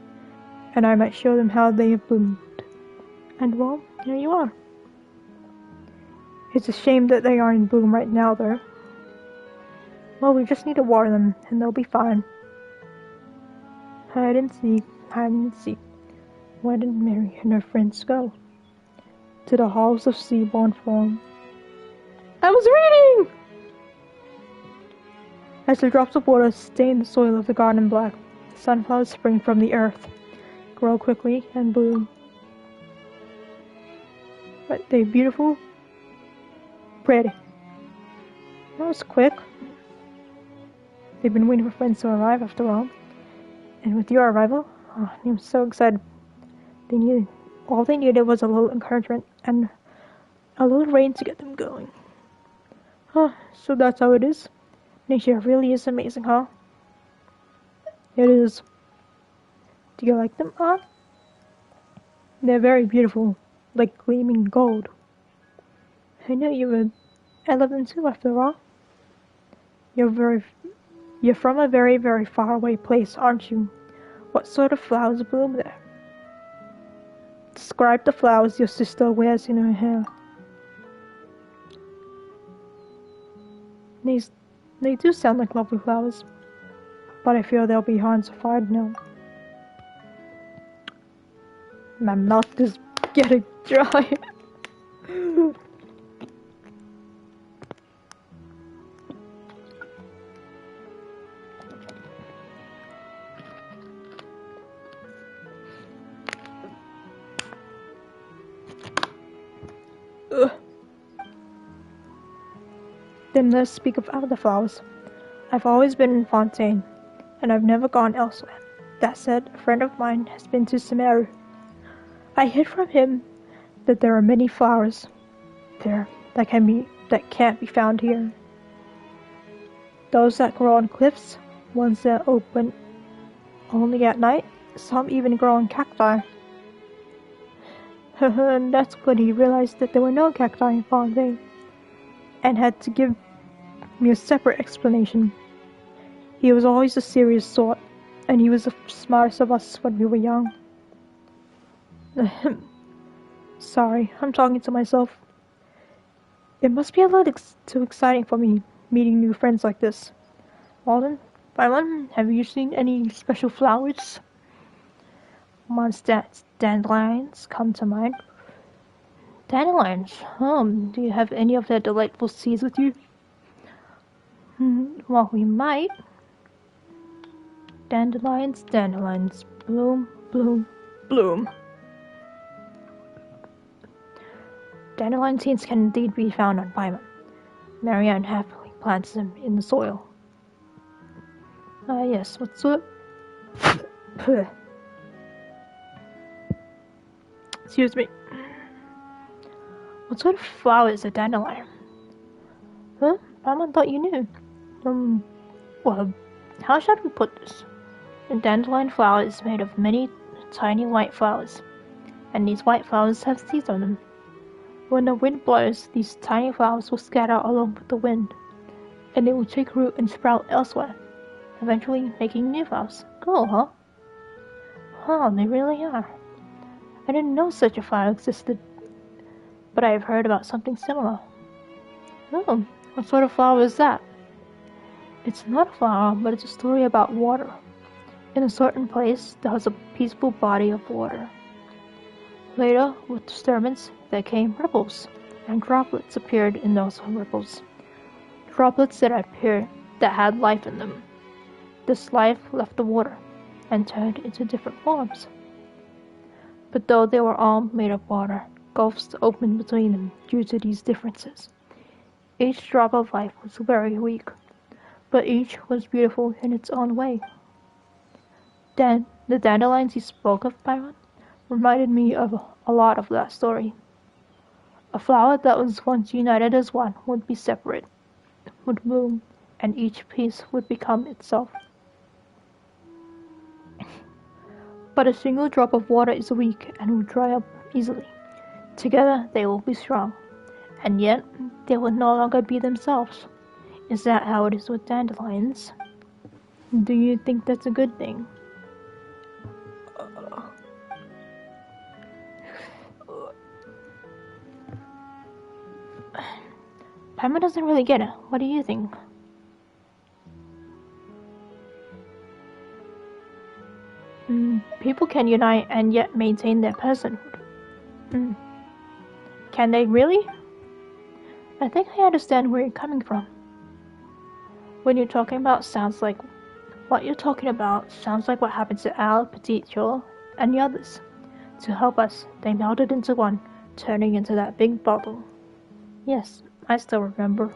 Speaker 1: and I might show them how they have bloomed. And well, here you are. It's a shame that they aren't in bloom right now, though. Well, we just need to water them, and they'll be fine. Hide and seek, hide and seek. Where did Mary and her friends go? To the halls of Seaborn Farm. I was reading! As the drops of water stain the soil of the garden black, sunflowers spring from the earth, grow quickly, and bloom. But they're beautiful, pretty. That was quick. They've been waiting for friends to arrive after all. And with your arrival, I'm so excited. All they needed was a little encouragement and a little rain to get them going. So that's how it is. Nature really is amazing, huh? It is. Do you like them, They're very beautiful, like gleaming gold. I know you would. I love them too, after all. You're from a very, very far away place, aren't you? What sort of flowers bloom there? Describe the flowers your sister wears in her hair. They do sound like lovely flowers, but I fear they'll be hard to find now. My mouth is getting dry. Then let's speak of other flowers. I've always been in Fontaine, and I've never gone elsewhere. That said, a friend of mine has been to Semeru. I heard from him that there are many flowers there that can't be found here. Those that grow on cliffs, ones that open only at night, some even grow on cacti. And that's when he realized that there were no cacti in Fontaine, and had to give me a separate explanation. He was always a serious sort, and he was the smartest of us when we were young. Sorry, I'm talking to myself. It must be a lot too exciting for me, meeting new friends like this. Walden, Violet, have you seen any special flowers? Dandelions come to mind. Dandelions? Do you have any of their delightful seeds with you? Well, we might. Dandelions, bloom, bloom, bloom. Dandelion seeds can indeed be found on Paimon. Marianne happily plants them in the soil. Yes, what sort? Excuse me. What sort of flower is a dandelion? Paimon thought you knew. Well, how should we put this? A dandelion flower is made of many tiny white flowers, and these white flowers have seeds on them. When the wind blows, these tiny flowers will scatter along with the wind, and they will take root and sprout elsewhere, eventually making new flowers. Cool, huh? They really are. I didn't know such a flower existed, but I have heard about something similar. What sort of flower is that? It's not a flower, but it's a story about water. In a certain place, there was a peaceful body of water. Later, with disturbance, there came ripples, and droplets appeared in those ripples. Droplets that had life in them. This life left the water, and turned into different forms. But though they were all made of water, gulfs opened between them due to these differences. Each drop of life was very weak, but each was beautiful in its own way. Then, the dandelions he spoke of, Byron, reminded me of a lot of that story. A flower that was once united as one would be separate, would bloom, and each piece would become itself. But a single drop of water is weak and will dry up easily. Together they will be strong, and yet they will no longer be themselves. Is that how it is with dandelions? Do you think that's a good thing? Pamela doesn't really get it. What do you think? People can unite and yet maintain their personhood. Can they really? I think I understand where you're coming from. What you're talking about sounds like what happened to Al, Petit Joe, and the others. To help us, they melted into one, turning into that big bubble. Yes, I still remember.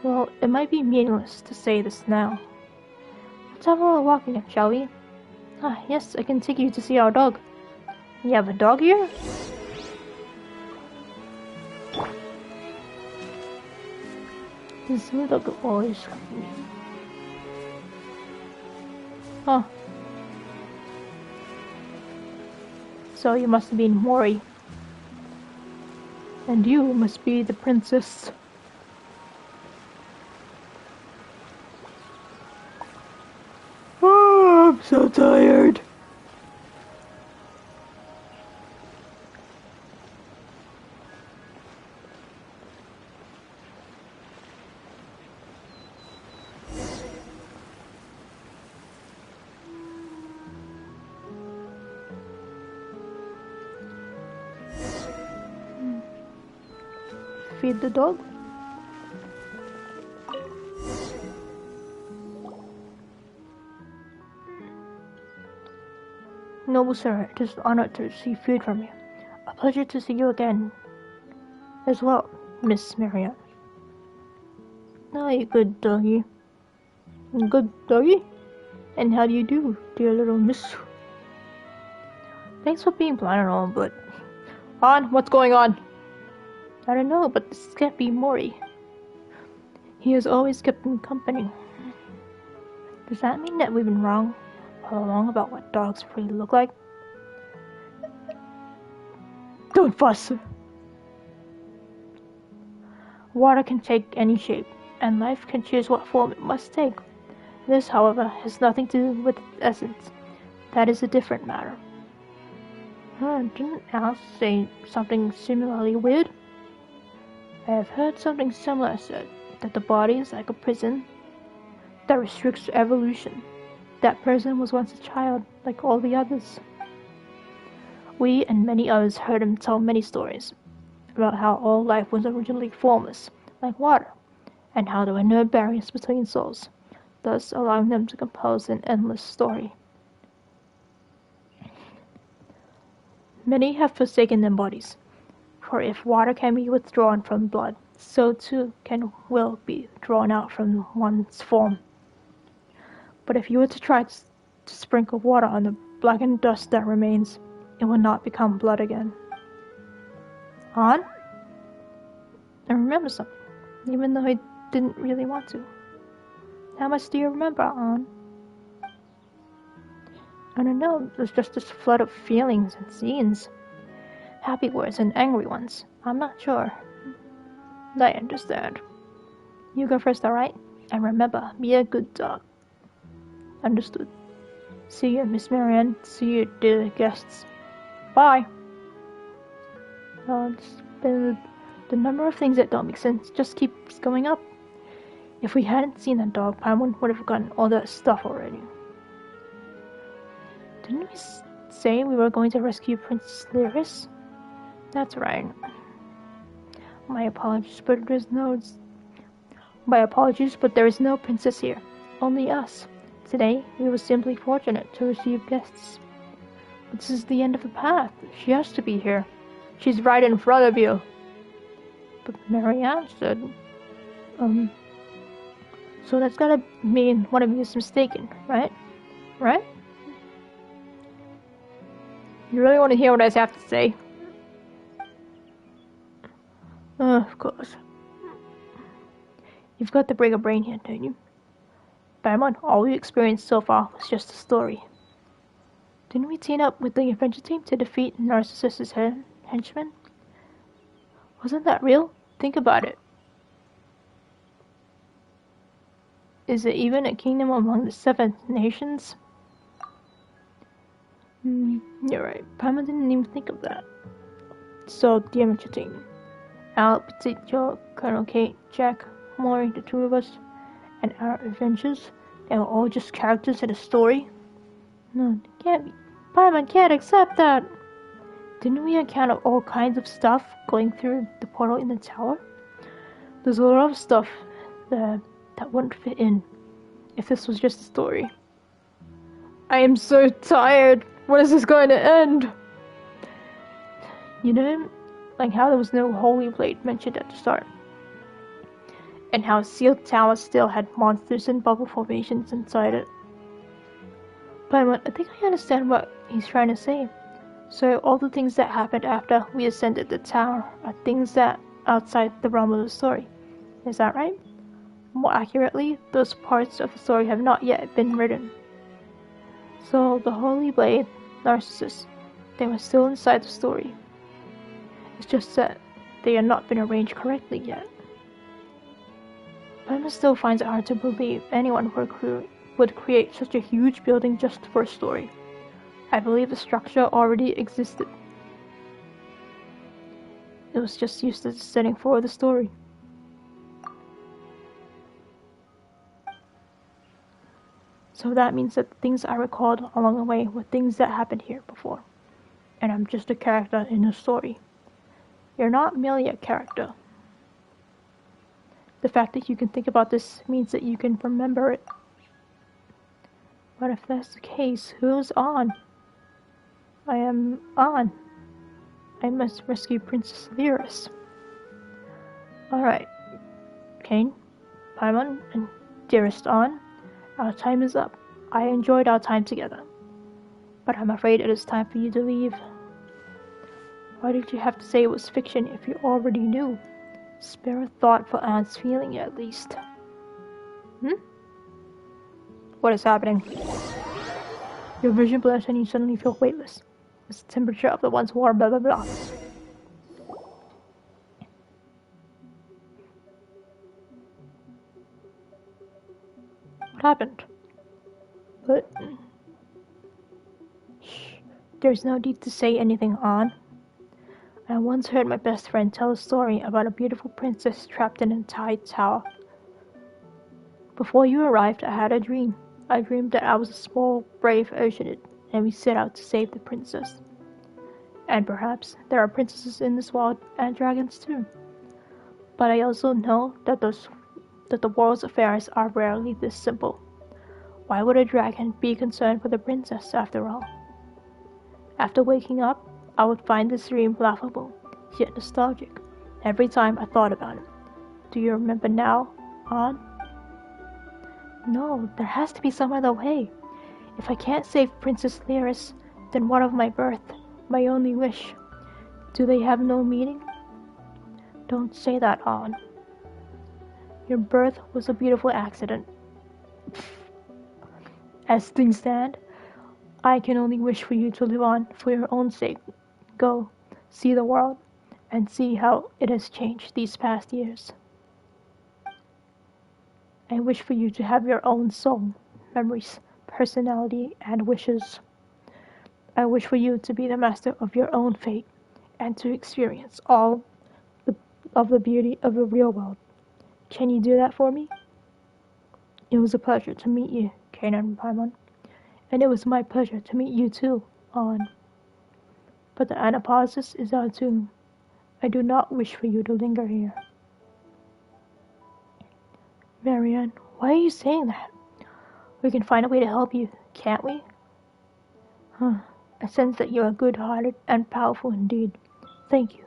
Speaker 1: Well, it might be meaningless to say this now. Let's have a little walking, shall we? Ah, yes, I can take you to see our dog. You have a dog here? This little boy is coming. Huh. So you must have been Mori. And you must be the princess. Oh, I'm so tired. Feed the dog. Noble sir, it is an honor to receive food from you. A pleasure to see you again as well, Miss Marianne. Oh, you good doggy. Good doggy? And how do you do, dear little miss? Thanks for being blind and all, but... what's going on? I don't know, but this can't be Mori. He has always kept me company. Does that mean that we've been wrong all along about what dogs really look like? Don't fuss! Water can take any shape, and life can choose what form it must take. This, however, has nothing to do with its essence. That is a different matter. Didn't Alice say something similarly weird? I have heard something similar said, that the body is like a prison that restricts evolution. That person was once a child, like all the others. We and many others heard him tell many stories about how all life was originally formless, like water, and how there were no barriers between souls, thus allowing them to compose an endless story. Many have forsaken their bodies, for if water can be withdrawn from blood, so too can will be drawn out from one's form. But if you were to try to sprinkle water on the blackened dust that remains, it will not become blood again. On? I remember something, even though I didn't really want to. How much do you remember, On? I don't know, it was just this flood of feelings and scenes. Happy words and angry ones. I'm not sure. I understand. You go first, alright? And remember, be a good dog. Understood. See you, Miss Marianne. See you, dear guests. Bye. The number of things that don't make sense just keeps going up. If we hadn't seen that dog, Paimon would have gotten all that stuff already. Didn't we say we were going to rescue Princess Lyris? That's right. My apologies, but there is no princess here. Only us. Today, we were simply fortunate to receive guests. This is the end of the path. She has to be here. She's right in front of you. But Marianne said, so that's gotta mean one of you is mistaken, right? Right? You really want to hear what I have to say? Of course. You've got to bring a brain here, don't you? Paimon, all we experienced so far was just a story. Didn't we team up with the adventure team to defeat Narcissus' henchmen? Wasn't that real? Think about it. Is it even a kingdom among the 7 nations? You're right. Paimon didn't even think of that. So, the adventure team. Al, Petito, Colonel Kate, Jack, Maury, the 2 of us, and our adventures, they were all just characters in a story? No, it can't be. Paimon can't accept that! Didn't we encounter all kinds of stuff going through the portal in the tower? There's a lot of stuff that wouldn't fit in if this was just a story. I am so tired! When is this going to end? You know, like how there was no holy blade mentioned at the start. And how sealed tower still had monsters and bubble formations inside it. Paimon, I think I understand what he's trying to say. So all the things that happened after we ascended the tower are things that outside the realm of the story. Is that right? More accurately, those parts of the story have not yet been written. So the Holy Blade, Narcissus, they were still inside the story. It's just that they have not been arranged correctly yet. Paimon still finds it hard to believe anyone would create such a huge building just for a story. I believe the structure already existed. It was just used as a setting for the story. So that means that the things I recalled along the way were things that happened here before. And I'm just a character in a story. You're not merely a character. The fact that you can think about this means that you can remember it. But if that's the case, who's on? I am on. I must rescue Princess Lyris. Alright. Kane, Paimon, and dearest On, our time is up. I enjoyed our time together. But I'm afraid it is time for you to leave. Why did you have to say it was fiction if you already knew? Spare a thought for Anne's feeling, at least. What is happening? Your vision blurs and you suddenly feel weightless. It's the temperature of the once warm blah blah blah. What happened? But... Shh. There's no need to say anything on. I once heard my best friend tell a story about a beautiful princess trapped in a tied tower. Before you arrived, I had a dream. I dreamed that I was a small, brave Oceanid, and we set out to save the princess. And perhaps there are princesses in this world and dragons too. But I also know that the world's affairs are rarely this simple. Why would a dragon be concerned with a princess after all? After waking up, I would find this dream laughable, yet nostalgic, every time I thought about it. Do you remember now, On? No, there has to be some other way. If I can't save Princess Lyris, then what of my birth, my only wish? Do they have no meaning? Don't say that, On. Your birth was a beautiful accident. As things stand, I can only wish for you to live on for your own sake. Go, see the world, and see how it has changed these past years. I wish for you to have your own soul, memories, personality, and wishes. I wish for you to be the master of your own fate, and to experience all of the beauty of the real world. Can you do that for me? It was a pleasure to meet you, Kanan and Paimon. And it was my pleasure to meet you too, On. But the Anapasis is our tomb. I do not wish for you to linger here. Marianne, why are you saying that? We can find a way to help you, can't we? I I sense that you are good-hearted and powerful indeed. Thank you.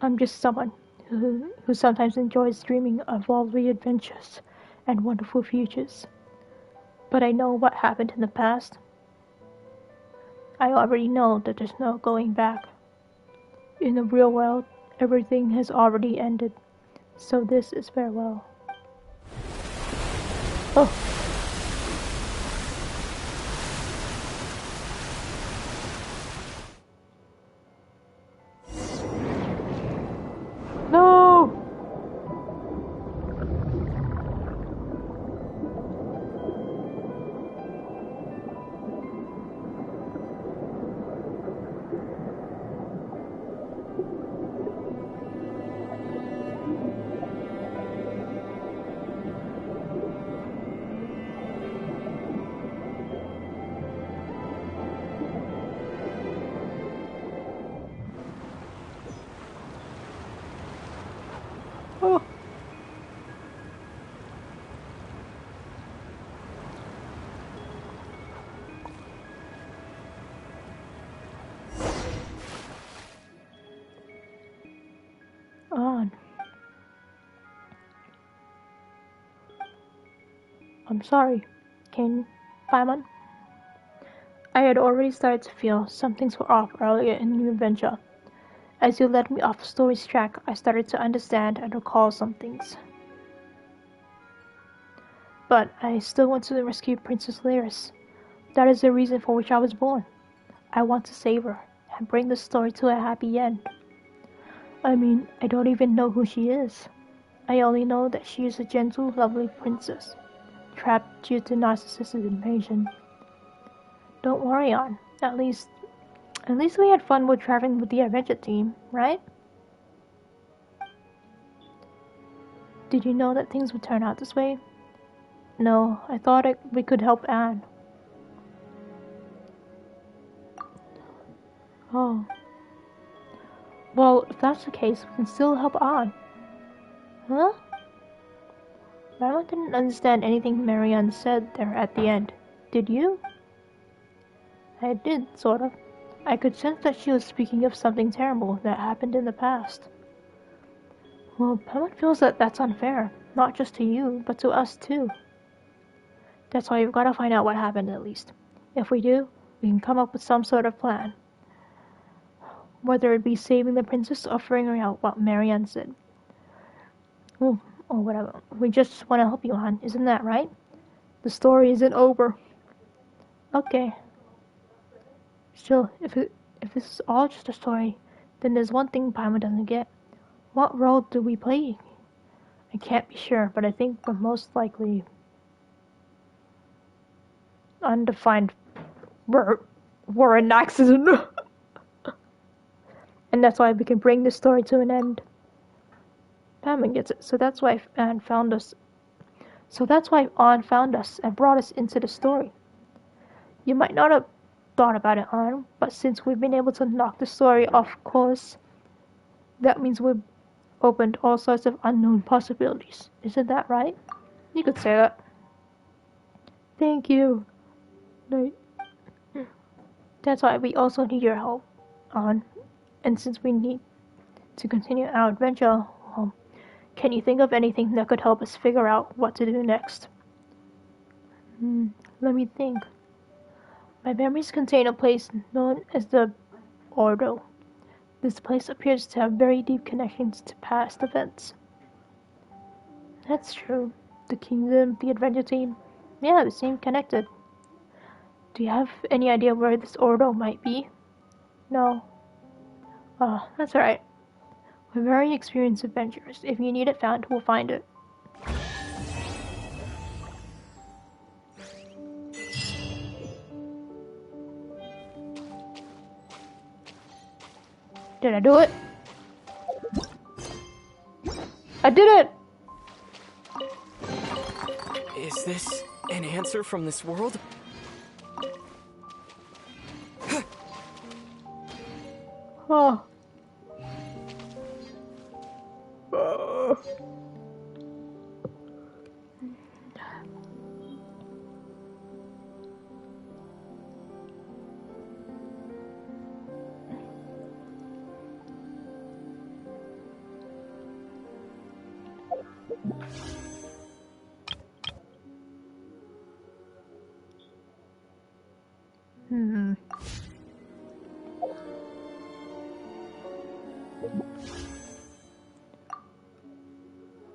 Speaker 1: I'm just someone who sometimes enjoys dreaming of all the adventures and wonderful futures. But I know what happened in the past. I already know that there's no going back. In the real world, everything has already ended. So this is farewell. Oh. No! Oh. On. I'm sorry, King Paimon. I had already started to feel some things were off earlier in the adventure. As you led me off the story's track, I started to understand and recall some things. But I still want to rescue Princess Lyris. That is the reason for which I was born. I want to save her and bring the story to a happy end. I mean, I don't even know who she is. I only know that she is a gentle, lovely princess, trapped due to Narcissus' invasion. Don't worry, Ann. At least we had fun with traveling with the adventure team, right? Did you know that things would turn out this way? No, I thought we could help Anne. Oh. Well, if that's the case, we can still help Anne. Huh? Mama didn't understand anything Marianne said there at the end. Did you? I did, sort of. I could sense that she was speaking of something terrible that happened in the past. Well, Paimon feels that that's unfair. Not just to you, but to us too. That's why we've got to find out what happened at least. If we do, we can come up with some sort of plan. Whether it be saving the princess or figuring out what Marianne said. Or whatever. We just want to help you, Han. Isn't that right? The story isn't over. Okay. Still, if this is all just a story, then there's one thing Paimon doesn't get. What role do we play? I can't be sure, but I think we're most likely undefined. We're an accident. And that's why we can bring this story to an end. Paimon gets it. So that's why Anne found us. So that's why Anne found us and brought us into the story. You might not have thought about it, Anne, but since we've been able to knock the story off course, that means we've opened all sorts of unknown possibilities. Isn't that right? You could say that. Thank you. No. That's why we also need your help, Anne. And since we need to continue our adventure, can you think of anything that could help us figure out what to do next? Let me think. My memories contain a place known as the Ordo. This place appears to have very deep connections to past events. That's true. The kingdom, the adventure team, yeah, they seem connected. Do you have any idea where this Ordo might be? No. Oh, that's alright. We're very experienced adventurers. If you need it found, we'll find it. Did I do it? I did it!
Speaker 3: Is this an answer from this world?
Speaker 1: Oh.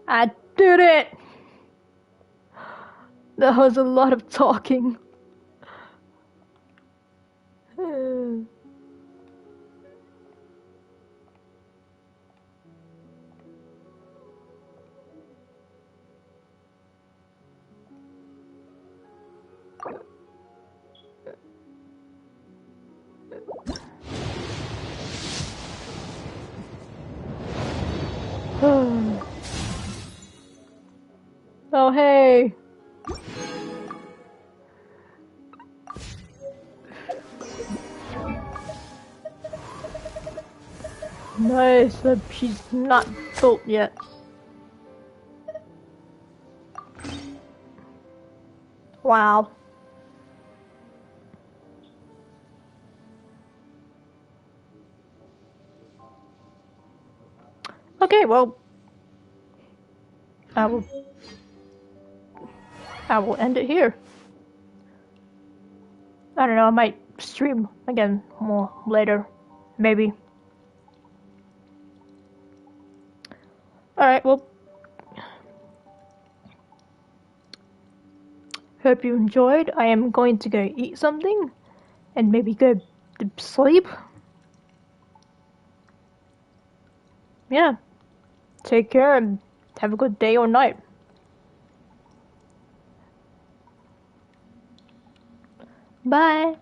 Speaker 1: I did it! That was a lot of talking. Oh, hey! Nice, she's not built yet. Wow. Okay, well, I will end it here. I don't know, I might stream again more later. Maybe. Alright, well. Hope you enjoyed. I am going to go eat something. And maybe go to sleep. Yeah. Take care and have a good day or night. Bye.